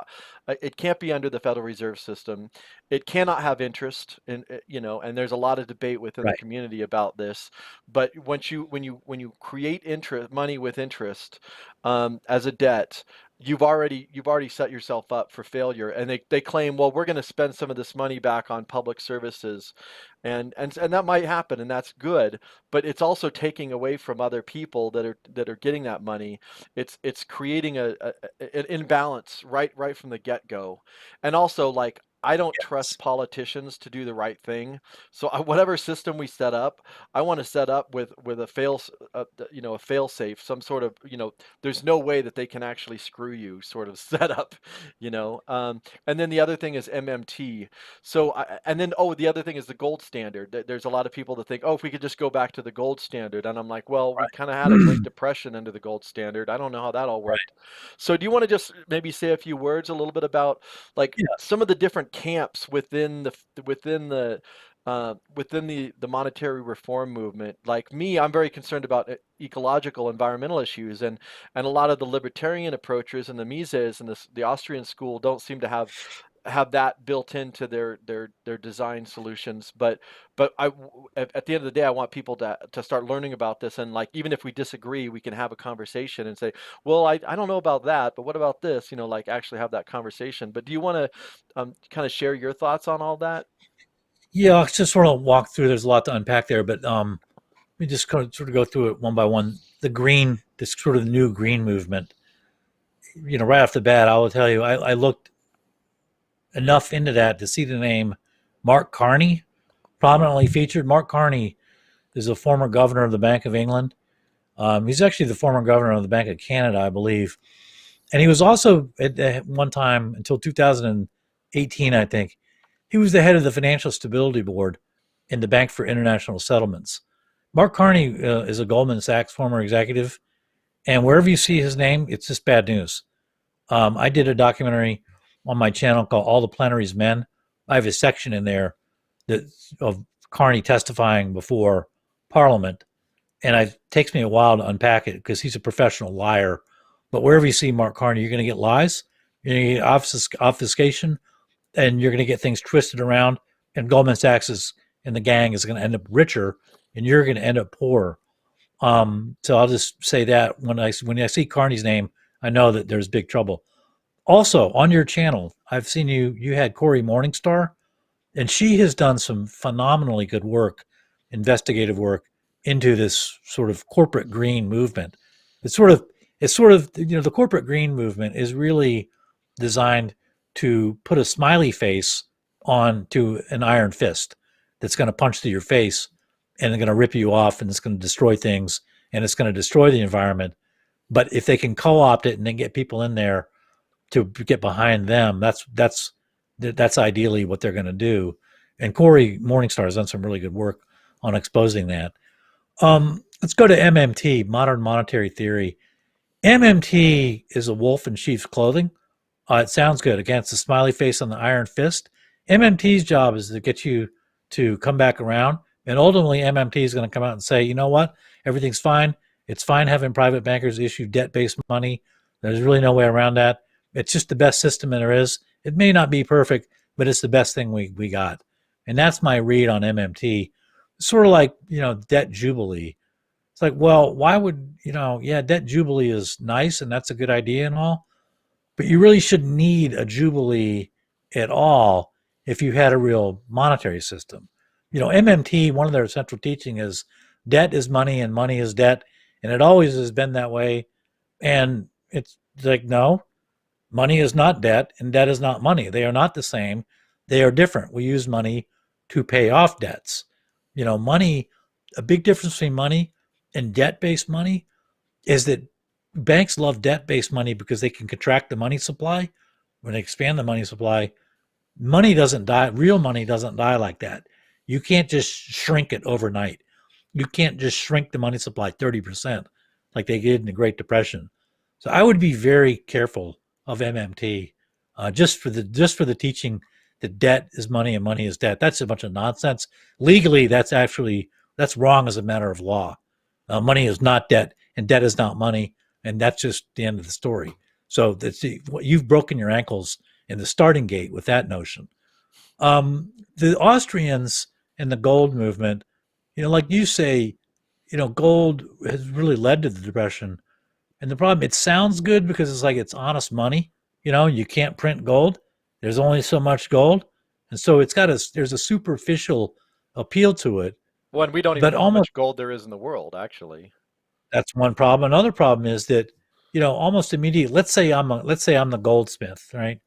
under the Federal Reserve System. It cannot have interest, and there's a lot of debate within the Right. community about this. But when you create interest money with interest as a debt, you've already set yourself up for failure. And they claim, well, we're going to spend some of this money back on public services, and that might happen, and that's good, but it's also taking away from other people that are getting that money. It's creating an imbalance right from the get-go. And also, like, I don't trust Yes. politicians to do the right thing. So whatever system we set up, I want to set up with a a fail safe, some sort of, there's no way that they can actually screw you sort of setup, you know. And then the other thing is MMT. And then, oh, the other thing is the gold standard. There's a lot of people that think, oh, if we could just go back to the gold standard, and I'm like, well, we kind of had a Right. Great Depression under the gold standard. I don't know how that all Right. worked. So do you want to just maybe say a few words a little bit about like Yeah. some of the different camps within the monetary reform movement? Like me, I'm very concerned about ecological environmental issues, and a lot of the libertarian approaches and the Mises and the Austrian school don't seem to have that built into their design solutions. But at the end of the day, I want people to start learning about this, and like even if we disagree, we can have a conversation and say, well, I don't know about that, but what about this? Like actually have that conversation. But do you want to kind of share your thoughts on all that? Yeah, I'll just sort of walk through. There's a lot to unpack there, but let me just kind of sort of go through it one by one. This sort of new green movement. Right off the bat, I will tell you, I looked enough into that to see the name Mark Carney prominently featured. Mark Carney is a former governor of the Bank of England. He's actually the former governor of the Bank of Canada, I believe. And he was also at one time until 2018, I think, he was the head of the Financial Stability Board in the Bank for International Settlements. Mark Carney is a Goldman Sachs former executive, and wherever you see his name, it's just bad news. I did a documentary on my channel called "All the Plenary's Men." I have a section in there that of Carney testifying before Parliament, and it takes me a while to unpack it because he's a professional liar. But wherever you see Mark Carney, you're going to get lies, you're going to get obfuscation, and you're going to get things twisted around. And Goldman Sachs and the gang is going to end up richer, and you're going to end up poorer. So I'll just say that when I see Carney's name, I know that there's big trouble. Also, on your channel, I've seen you had Corey Morningstar, and she has done some phenomenally good work, investigative work into this sort of corporate green movement. It's sort of the corporate green movement is really designed to put a smiley face on to an iron fist that's going to punch through your face and going to rip you off, and it's going to destroy things, and it's going to destroy the environment. But if they can co-opt it and then get people in there to get behind them, that's ideally what they're going to do. And Corey Morningstar has done some really good work on exposing that. Let's go to MMT, modern monetary theory. MMT is a wolf in sheep's clothing. It sounds good. Again, it's a smiley face on the iron fist. MMT's job is to get you to come back around. And ultimately, MMT is going to come out and say, you know what? Everything's fine. It's fine having private bankers issue debt based money. There's really no way around that. It's just the best system there is. It may not be perfect, but it's the best thing we got. And that's my read on MMT. It's sort of like, debt jubilee. It's like, well, why would, yeah, debt jubilee is nice and that's a good idea and all, but you really shouldn't need a jubilee at all if you had a real monetary system. MMT, one of their central teaching is debt is money and money is debt, and it always has been that way. And it's like, no, money is not debt and debt is not money. They are not the same. They are different. We use money to pay off debts. Money, a big difference between money and debt based money is that banks love debt based money because they can contract the money supply. When they expand the money supply, money doesn't die. Real money doesn't die like that. You can't just shrink it overnight. You can't just shrink the money supply 30% like they did in the Great Depression. So I would be very careful of MMT, just for the teaching that debt is money and money is debt. That's a bunch of nonsense. Legally, that's wrong as a matter of law. Money is not debt, and debt is not money, and that's just the end of the story. So you've broken your ankles in the starting gate with that notion. The Austrians and the gold movement, like you say, gold has really led to the depression. And the problem, it sounds good because it's like it's honest money. You can't print gold. There's only so much gold, and so there's a superficial appeal to it. Well, and we don't even But know how almost much gold there is in the world, actually. that's one problem. Another problem is that almost immediately. Let's say I'm the goldsmith, right?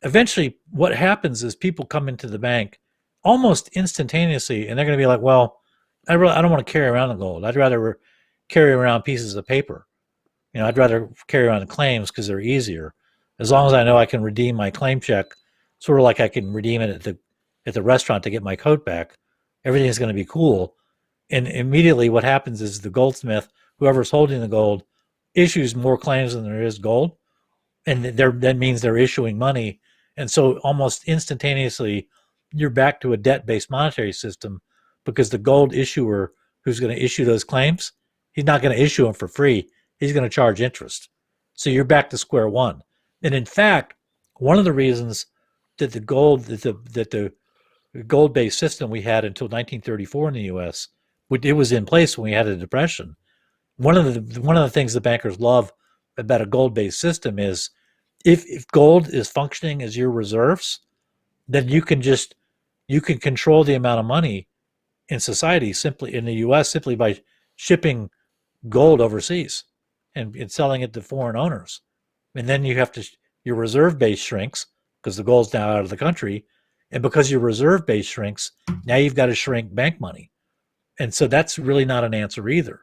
eventually what happens is people come into the bank almost instantaneously, and they're going to be like, well, I don't want to carry around the gold. I'd rather carry around pieces of paper. I'd rather carry around the claims because they're easier. As long as I know I can redeem my claim check, sort of like I can redeem it at the restaurant to get my coat back, everything's going to be cool. And immediately what happens is the goldsmith, whoever's holding the gold, issues more claims than there is gold. And that means they're issuing money. And so almost instantaneously, you're back to a debt-based monetary system because the gold issuer who's going to issue those claims, he's not going to issue them for free. He's going to charge interest. So you're back to square one. And in fact, one of the reasons that the gold-based system we had until 1934 in the U.S. it was in place when we had a depression. One of the things the bankers love about a gold-based system is if gold is functioning as your reserves, then you can control the amount of money in society simply in the U.S. simply by shipping gold overseas and selling it to foreign owners. And then your reserve base shrinks because the gold's now out of the country. And because your reserve base shrinks, now you've got to shrink bank money. And so that's really not an answer either.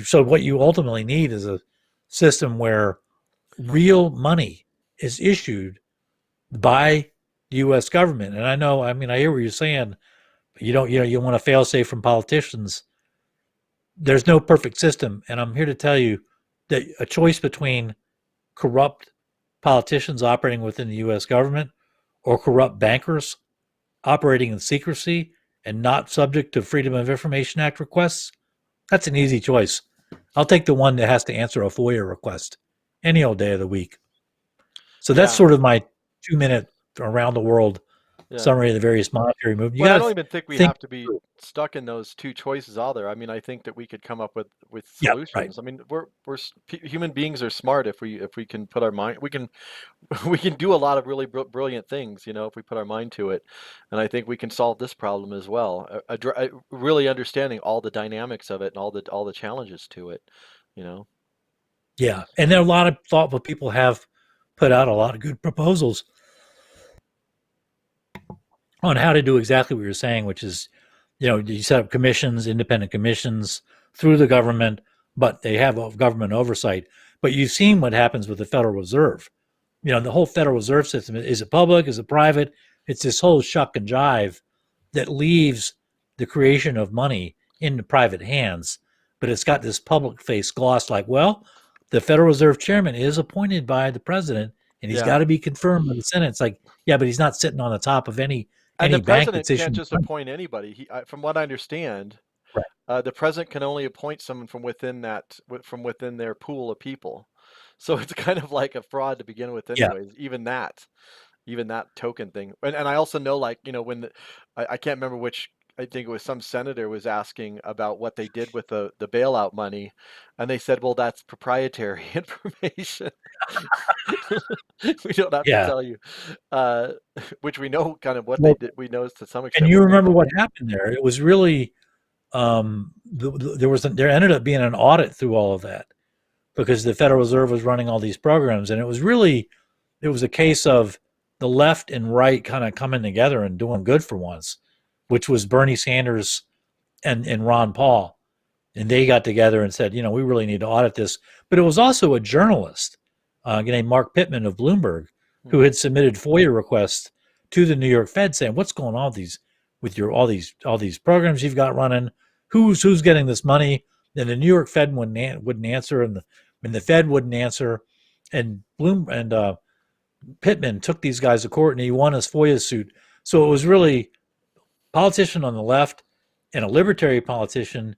So what you ultimately need is a system where real money is issued by the U.S. government. And I hear what you're saying. But you want a fail safe from politicians. There's no perfect system. And I'm here to tell you that a choice between corrupt politicians operating within the U.S. government or corrupt bankers operating in secrecy and not subject to Freedom of Information Act requests, that's an easy choice. I'll take the one that has to answer a FOIA request any old day of the week. So that's Yeah, sort of my 2 minute around the world yeah. summary of the various monetary movements. You Well, I got don't to even think we think have to be through. stuck in those two choices either. I mean, I think that we could come up with Yeah, right. solutions. I mean, human beings are smart if we can put our mind we can we can do a lot of really brilliant things, if we put our mind to it. And I think we can solve this problem as well. Really understanding all the dynamics of it and all the challenges to it, you know. Yeah. And there are a lot of thoughtful people have put out a lot of good proposals on how to do exactly what you're saying, which is, you set up commissions, independent commissions through the government, but they have government oversight. But you've seen what happens with the Federal Reserve. The whole Federal Reserve system, is it public? Is it private? It's this whole shuck and jive that leaves the creation of money into private hands. But it's got this public face gloss like, well, the Federal Reserve chairman is appointed by the president and he's got Yeah. to be confirmed by the Senate. It's like, yeah, but he's not sitting on the top of And the any bank president that's can't issuing just money. appoint anybody. From what I understand, Right. the president can only appoint someone from within their pool of people. So it's kind of like a fraud to begin with, Yeah. anyways. Even that token thing. And I also know, like, when I can't remember which. I think it was some senator was asking about what they did with the bailout money, and they said, "Well, that's proprietary information. We don't have to Yeah. tell you." Which we know kind of what they Well, did. We know to some and extent you what they remember did. what happened there? It was really there ended up being an audit through all of that because the Federal Reserve was running all these programs, and it was a case of the left and right kind of coming together and doing good for once, which was Bernie Sanders and Ron Paul, and they got together and said, we really need to audit this. But it was also a journalist named Mark Pittman of Bloomberg who Hmm. had submitted FOIA requests to the New York Fed saying, "What's going on with these with your all these programs you've got running? Who's getting this money?" And the New York Fed wouldn't answer, and the Fed wouldn't answer, and Pittman took these guys to court, and he won his FOIA suit. So it was really politician on the left and a libertarian politician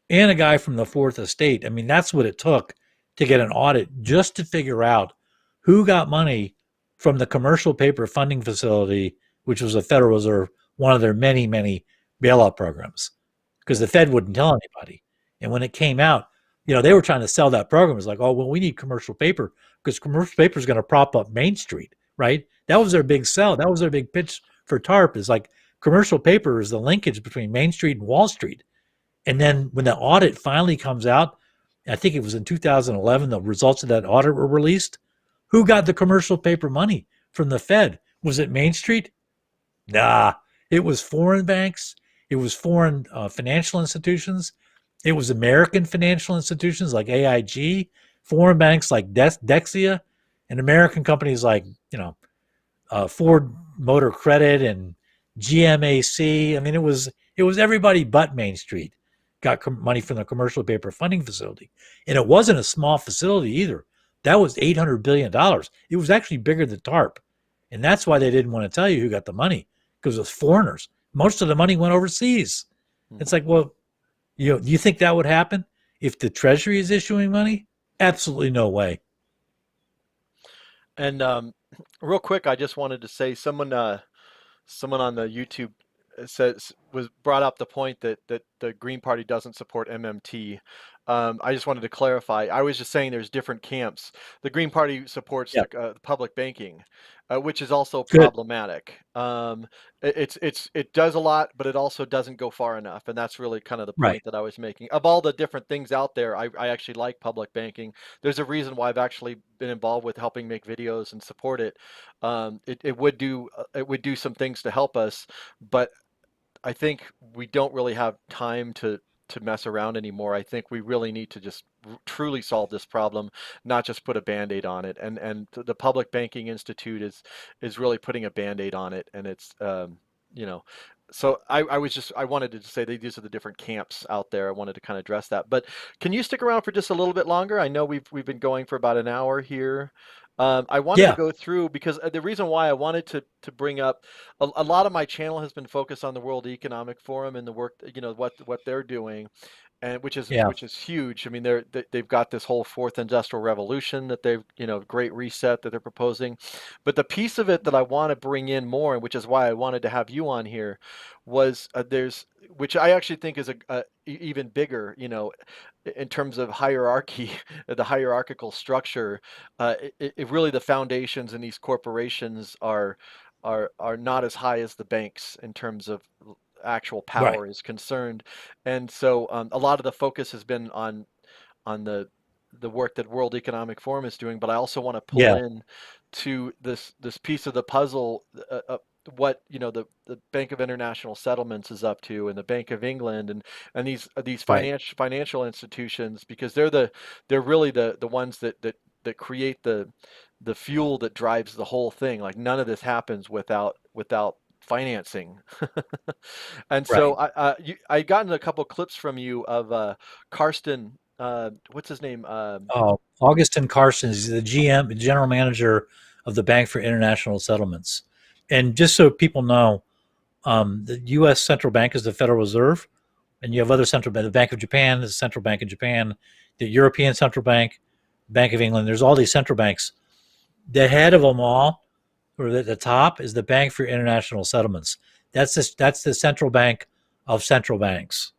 and a guy from the fourth estate. I mean, that's what it took to get an audit just to figure out who got money from the commercial paper funding facility, which was the Federal Reserve, one of their many, many bailout programs, because the Fed wouldn't tell anybody. And when it came out, they were trying to sell that program. It's like, oh, well, we need commercial paper because commercial paper is going to prop up Main Street, right? That was their big sell. That was their big pitch for TARP is like commercial paper is the linkage between Main Street and Wall Street. And then when the audit finally comes out, I think it was in 2011, the results of that audit were released. Who got the commercial paper money from the Fed. Was it Main Street? Nah, it was foreign banks. It was foreign financial institutions. It was American financial institutions like AIG, foreign banks like Dexia, and American companies like, Ford Motor Credit and GMAC. I mean, it was everybody but Main Street got money from the commercial paper funding facility, and it wasn't a small facility either. That was $800 billion. It was actually bigger than TARP, and that's why they didn't want to tell you who got the money because it was foreigners. Most of the money went overseas. It's Mhm. like, well, do you think that would happen if the Treasury is issuing money? Absolutely no way. And real quick, I just wanted to say someone on the YouTube says was brought up the point that the Green Party doesn't support MMT. I just wanted to clarify. I was just saying there's different camps. The Green Party supports Yeah, the public banking, which is also good. problematic. It does a lot, but it also doesn't go far enough, and that's really kind of the Right. point that I was making. Of all the different things out there, I actually like public banking. There's a reason why I've actually been involved with helping make videos and support it. It would do some things to help us, but I think we don't really have time to mess around anymore. I think we really need to just truly solve this problem, not just put a band-aid on it. And the Public Banking Institute is really putting a band-aid on it, and it's you know. So I wanted to say that these are the different camps out there. I wanted to kind of address that. But can you stick around for just a little bit longer? I know we've been going for about an hour here. I wanted to Yeah, go through because the reason why I wanted to bring up a lot of my channel has been focused on the World Economic Forum and the work, what they're doing, and yeah, which is huge. I mean, they've got this whole fourth industrial revolution that they've, great reset that they're proposing. But the piece of it that I want to bring in more, and which is why I wanted to have you on here, was there's which I actually think is even bigger, in terms of hierarchy, the hierarchical structure. It really the foundations in these corporations are not as high as the banks in terms of actual right. power is concerned, and so a lot of the focus has been on the work that World Economic Forum is doing, but I also want to pull Yeah, in to this piece of the puzzle, what the Bank of International Settlements is up to, and the Bank of England, and these right, financial institutions, because they're really the ones that create the fuel that drives the whole thing. Like none of this happens without financing. And so right. I gotten a couple clips from you of Karsten, what's his name? Augustin Carson is the GM, general manager of the Bank for International Settlements. And just so people know, the U.S. central bank is the Federal Reserve, and you have other central banks. The Bank of Japan is the central bank in Japan, the European Central Bank, Bank of England. There's all these central banks. The head of them all, or at the top, is the Bank for International Settlements. That's the central bank of central banks.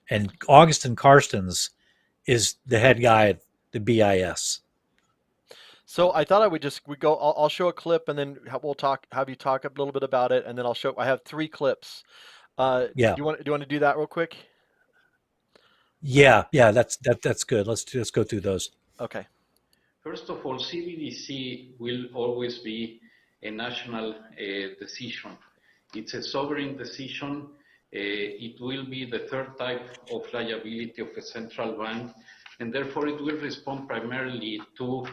And Augustin Carstens is the head guy at the BIS. So I thought I would just we go. I'll show a clip, and then have you talk a little bit about it, and then I'll show. I have three clips. Yeah, Do you want to do that real quick? yeah. That's good. Let's go through those. Okay. First of all, CBDC will always be a national decision. It's a sovereign decision. It will be the third type of liability of a central bank, and therefore it will respond primarily to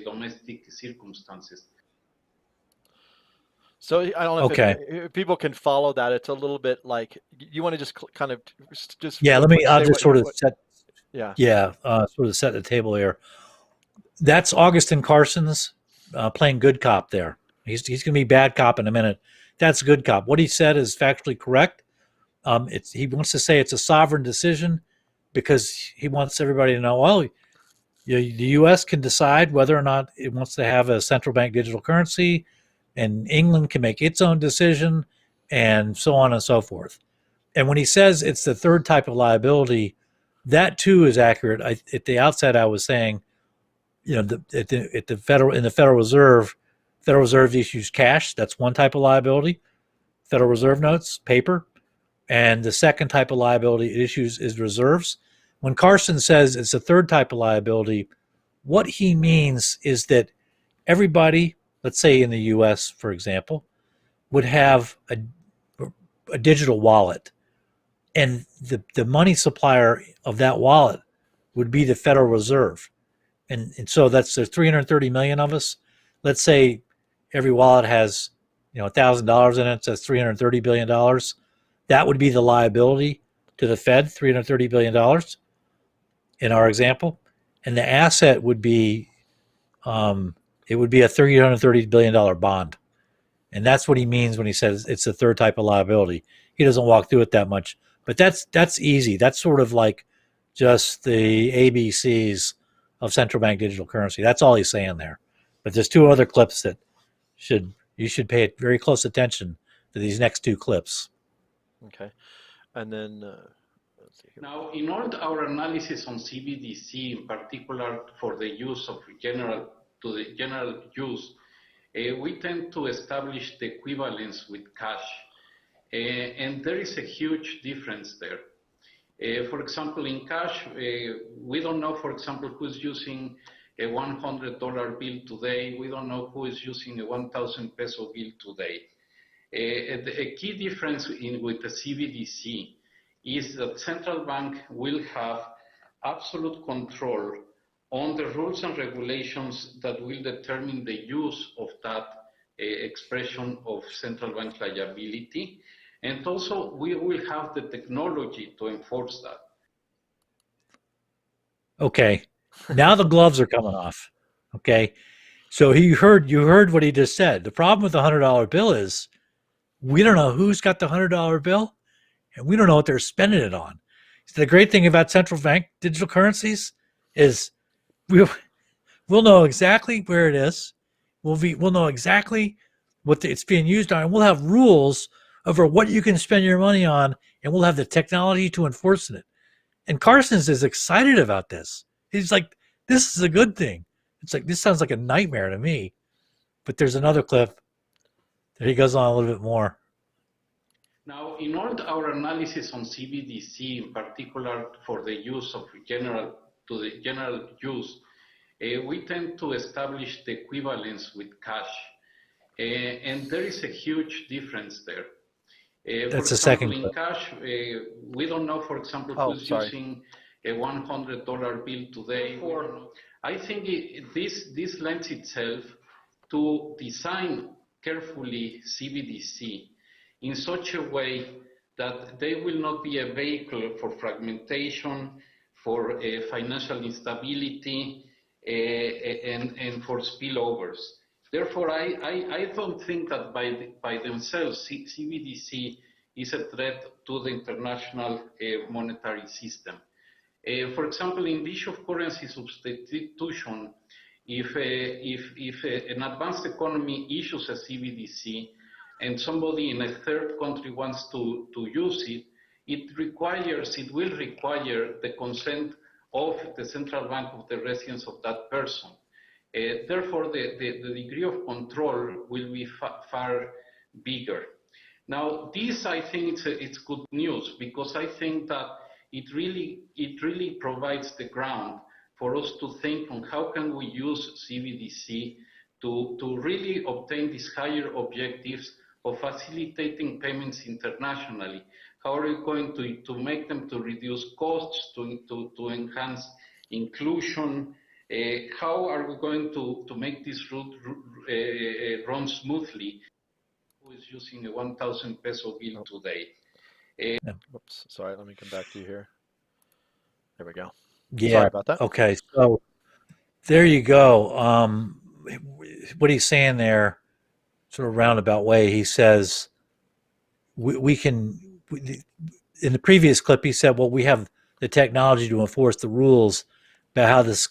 domestic circumstances. So I don't know Okay. if people can follow that. It's a little bit like you want to just kind of just Yeah. real Let me. quick I'll say just sort of set. yeah. Yeah. Sort of set the table here. That's Augustin Carson's playing good cop there. He's going to be bad cop in a minute. That's good cop. What he said is factually correct. He wants to say it's a sovereign decision because he wants everybody to know. Well, the U.S. can decide whether or not it wants to have a central bank digital currency, and England can make its own decision, and so on and so forth. And when he says it's the third type of liability, that too is accurate. At the outset, I was saying, at the Federal Reserve issues cash. That's one type of liability. Federal Reserve notes, paper. And the second type of liability it issues is reserves. When Carson says it's a third type of liability, what he means is that everybody, let's say in the U.S., for example, would have a digital wallet, and the money supplier of that wallet would be the Federal Reserve. And so there's 330 million of us. Let's say every wallet has $1,000 in it, so that's $330 billion. That would be the liability to the Fed, $330 billion in our example, and the asset would be it would be a $330 billion bond. And that's what he means when he says it's the third type of liability. He doesn't walk through it that much, but that's easy. That's sort of like just the ABCs of central bank digital currency. That's all he's saying there. But there's two other clips that you should pay very close attention to these next two clips. Okay, and then let's see here. Now, in all our analysis on CBDC, in particular for the use of general use, we tend to establish the equivalence with cash, and there is a huge difference there. For example, in cash, we don't know, for example, who's using a $100 bill today. We don't know who is using a 1,000 peso bill today. A key difference with the CBDC is that central bank will have absolute control on the rules and regulations that will determine the use of that expression of central bank liability. And also, we will have the technology to enforce that. Okay, now the gloves are coming off. Okay, so you heard what he just said. The problem with the $100 bill is we don't know who's got the $100 bill, and we don't know what they're spending it on. So the great thing about central bank digital currencies is we'll know exactly where it is. We'll know exactly what it's being used on, and we'll have rules over what you can spend your money on, and we'll have the technology to enforce it. And Carson's is excited about this. He's like, this is a good thing. It's like, this sounds like a nightmare to me. But there's another clip that he goes on a little bit more. Now, in all our analysis on CBDC, in particular for the use of general use, we tend to establish the equivalence with cash. And there is a huge difference there. That's for the second example, in clip. cash, we don't know, for example, who's using a $100 bill today. Therefore, I think this lends itself to design carefully CBDC in such a way that they will not be a vehicle for fragmentation, for financial instability, and for spillovers. Therefore, I don't think that by themselves CBDC is a threat to the international monetary system. For example, in the issue of currency substitution, if an advanced economy issues a CBDC and somebody in a third country wants to use it, it will require the consent of the central bank of the residence of that person. Therefore, the degree of control will be far bigger. Now, this I think it's good news, because I think that it really provides the ground for us to think on how can we use CBDC to really obtain these higher objectives of facilitating payments internationally. How are we going to make them to reduce costs, to enhance inclusion? How are we going to make this route run smoothly? Who is using a 1,000 peso bill today? Whoops, sorry, let me come back to you here. There we go. Yeah. Sorry about that. Okay, so there you go. What he's saying there, sort of roundabout way, he says we can. In the previous clip, he said, well, we have the technology to enforce the rules about how this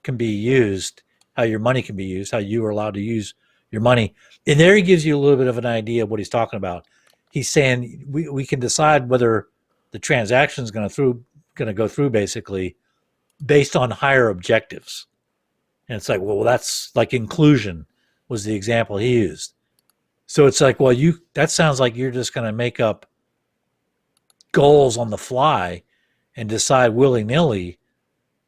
can be used, how your money can be used, how you are allowed to use your money. And there he gives you a little bit of an idea of what he's talking about. He's saying we can decide whether the transaction is going to go through basically based on higher objectives. And it's like, well, that's like inclusion was the example he used. So it's like, well, that sounds like you're just going to make up goals on the fly and decide willy-nilly,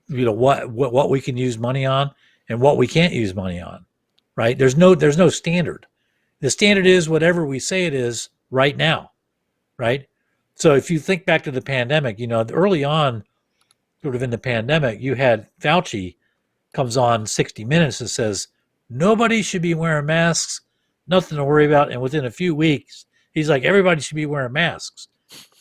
what we can use money on and what we can't use money on. right? There's no standard. The standard is whatever we say it is right now, right? So if you think back to the pandemic, early on, sort of in the pandemic, you had Fauci comes on 60 Minutes and says nobody should be wearing masks, nothing to worry about. And within a few weeks, he's like everybody should be wearing masks.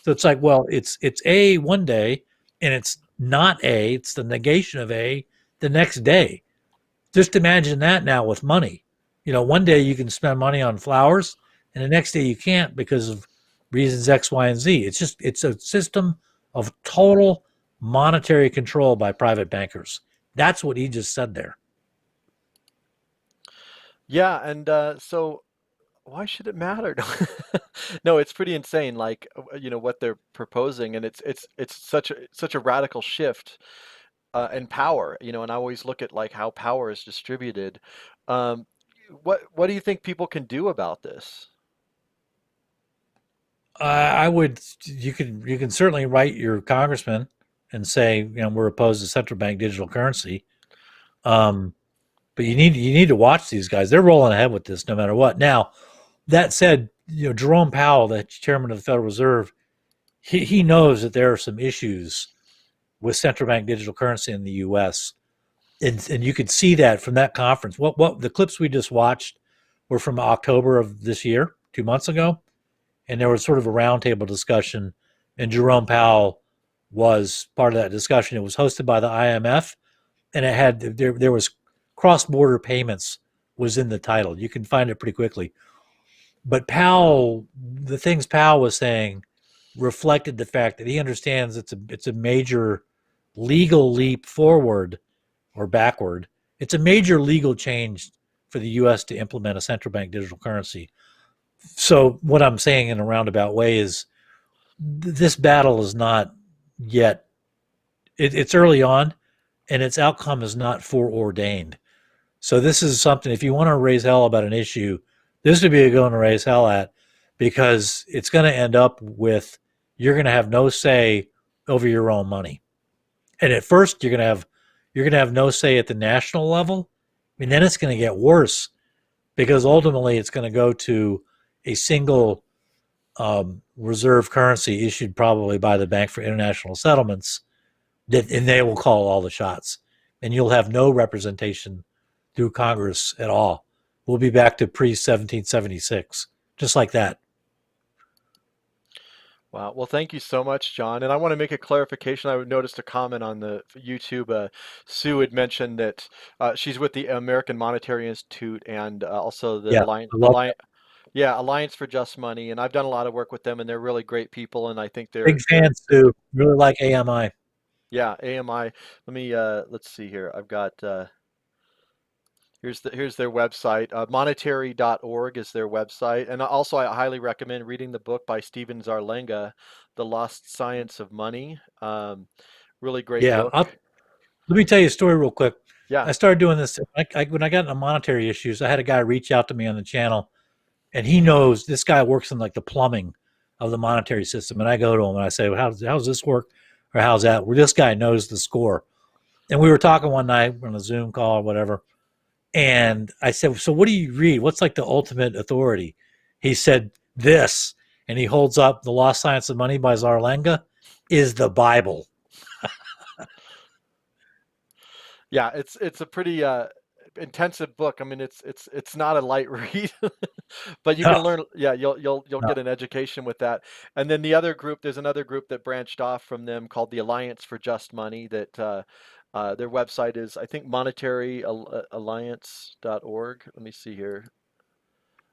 So it's like, well, it's A one day, and it's not A. It's the negation of A the next day. Just imagine that now with money. One day you can spend money on flowers, and the next day you can't because of reasons X, Y, and Z. It's a system of total monetary control by private bankers. That's what he just said there. Yeah, and so why should it matter? No, it's pretty insane, like what they're proposing, and it's such a radical shift in power, and I always look at like how power is distributed. Um, what do you think people can do about this? I would. You can certainly write your congressman and say, we're opposed to central bank digital currency. Um, but you need to watch these guys. They're rolling ahead with this no matter what. Now, that said, Jerome Powell, the chairman of the Federal Reserve, he knows that there are some issues with central bank digital currency in the U.S. And you could see that from that conference. What the clips we just watched were from October of this year, 2 months ago, and there was sort of a roundtable discussion, and Jerome Powell was part of that discussion. It was hosted by the IMF, and it had there was cross border payments was in the title. You can find it pretty quickly. But Powell, the things Powell was saying reflected the fact that he understands it's a major legal leap forward or backward. It's a major legal change for the U.S. to implement a central bank digital currency. So what I'm saying in a roundabout way is this battle is not yet. It's early on, and its outcome is not foreordained. So this is something. If you want to raise hell about an issue, this would be a good one to raise hell at, because it's going to end up with you're going to have no say over your own money. And at first you're going to have no say at the national level. I mean, then it's going to get worse, because ultimately it's going to go to a single reserve currency issued probably by the Bank for International Settlements, and they will call all the shots. And you'll have no representation through Congress at all. We'll be back to pre-1776, just like that. Wow. Well, thank you so much, John. And I want to make a clarification. I noticed a comment on the YouTube. Sue had mentioned that she's with the American Monetary Institute and also the Yeah, Alliance, I love that. yeah, Alliance for Just Money. And I've done a lot of work with them, and they're really great people. And I think Big they're fans too. Really like AMI. yeah, AMI. Let's see here. I've got here's their website. Monetary.org is their website. And also I highly recommend reading the book by Steven Zarlenga, The Lost Science of Money. Really great Yeah, book. let me tell you a story real quick. Yeah. I started doing this when I got into monetary issues. I had a guy reach out to me on the channel, and he knows this guy works in like the plumbing of the monetary system. And I go to him and I say, well, how's this work, or how's that? Well, this guy knows the score. And we were talking one night on a Zoom call or whatever, and I said, so what do you read? What's like the ultimate authority? He said this, and he holds up The Lost Science of Money by Zarlenga is the Bible. Yeah, it's a pretty intensive book. I mean, it's not a light read, but you can No, learn. Yeah, you'll no. get an education with that. And then there's another group that branched off from them called the Alliance for Just Money. That their website is, I think, monetaryalliance.org. Let me see here.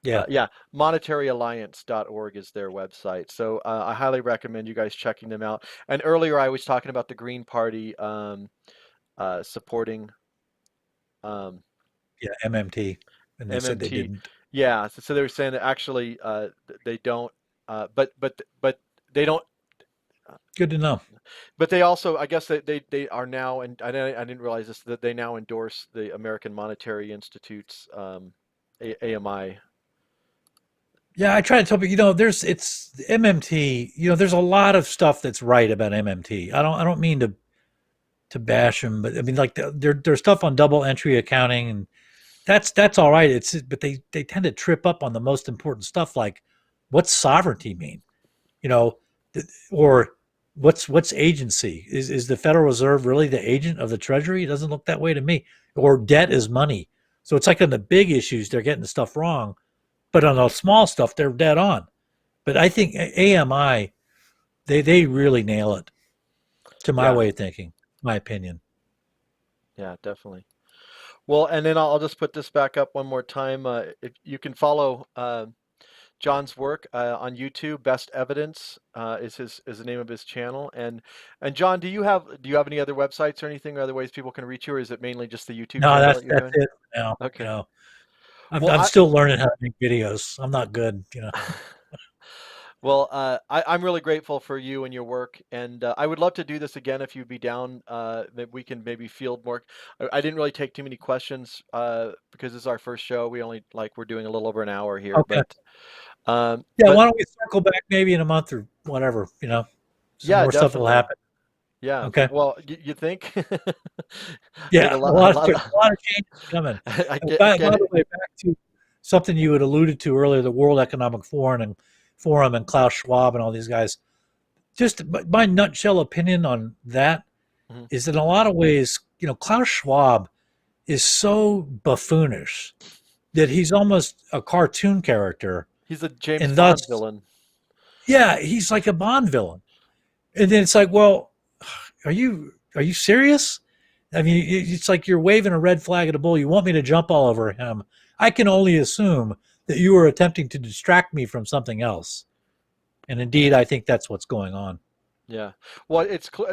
Yeah, Yeah, monetaryalliance.org is their website. So I highly recommend you guys checking them out. And earlier I was talking about the Green Party supporting um, yeah, MMT. And they said they MMT. didn't. Yeah, so they were saying that actually they don't, but they don't. Good to know. But they also, I guess they are now, and I didn't realize this, that they now endorse the American Monetary Institute's AMI. Yeah, I try to tell people, it's MMT. There's a lot of stuff that's right about MMT. I don't mean to bash them, but I mean, like there's stuff on double entry accounting and that's all right. But they tend to trip up on the most important stuff, like what's sovereignty mean, you know, or what's agency? Is the Federal Reserve really the agent of the Treasury? It doesn't look that way to me. Or debt is money. So it's like on the big issues they're getting the stuff wrong, but on the small stuff they're dead on. But I think AMI they really nail it to my Yeah, way of thinking, my opinion. yeah, definitely. Well, and then I'll just put this back up one more time. If you can follow John's work on YouTube. Best Evidence is the name of his channel. And John, do you have any other websites or anything, or other ways people can reach you, or is it mainly just the YouTube No, channel that you're that's doing? it now. Okay. I'm Well, I'm I still learning how to make videos. I'm not good. well, I'm really grateful for you and your work, and I would love to do this again if you'd be down. That we can maybe field more. I didn't really take too many questions because this is our first show. We only we're doing a little over an hour here, Okay. but Yeah, but why don't we circle back maybe in a month or whatever. Some yeah, more stuff will definitely. happen. Yeah. Okay. Well, you think? I think Yeah, a lot a lot of changes coming. By get the it. way, back to something you had alluded to earlier, the World Economic Forum and Klaus Schwab and all these guys. Just my nutshell opinion on that Mhm. is that in a lot of ways, Klaus Schwab is so buffoonish that he's almost a cartoon character, He's a James and Bond thus, villain. yeah, he's like a Bond villain. And then it's like, well, are you serious? I mean, it's like you're waving a red flag at a bull. You want me to jump all over him. I can only assume that you are attempting to distract me from something else. And indeed, I think that's what's going on. Yeah. Well,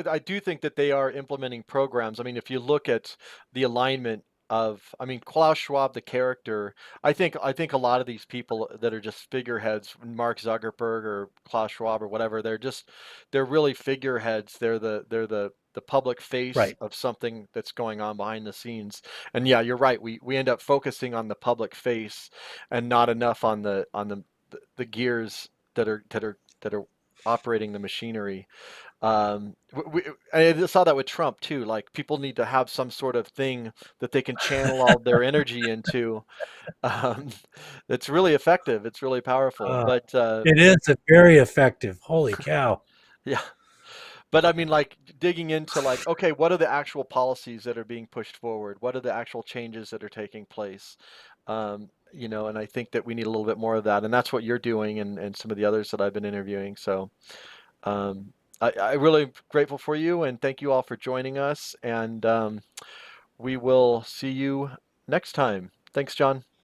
I do think that they are implementing programs. I mean, if you look at the alignment of, I mean, Klaus Schwab, the character, I think a lot of these people that are just figureheads, Mark Zuckerberg or Klaus Schwab or whatever, they're really figureheads. They're the public face Right. of something that's going on behind the scenes. And yeah, you're right. We end up focusing on the public face and not enough on the gears that are operating the machinery. I just saw that with Trump too. Like people need to have some sort of thing that they can channel all their energy into. Um, it's really effective. It's really powerful. Uh, But it is very effective. Holy cow. yeah, but I mean, like digging into like, okay, what are the actual policies that are being pushed forward? What are the actual changes that are taking place? And I think that we need a little bit more of that, and that's what you're doing, and some of the others that I've been interviewing. So. I'm really grateful for you and thank you all for joining us. And we will see you next time. Thanks, John.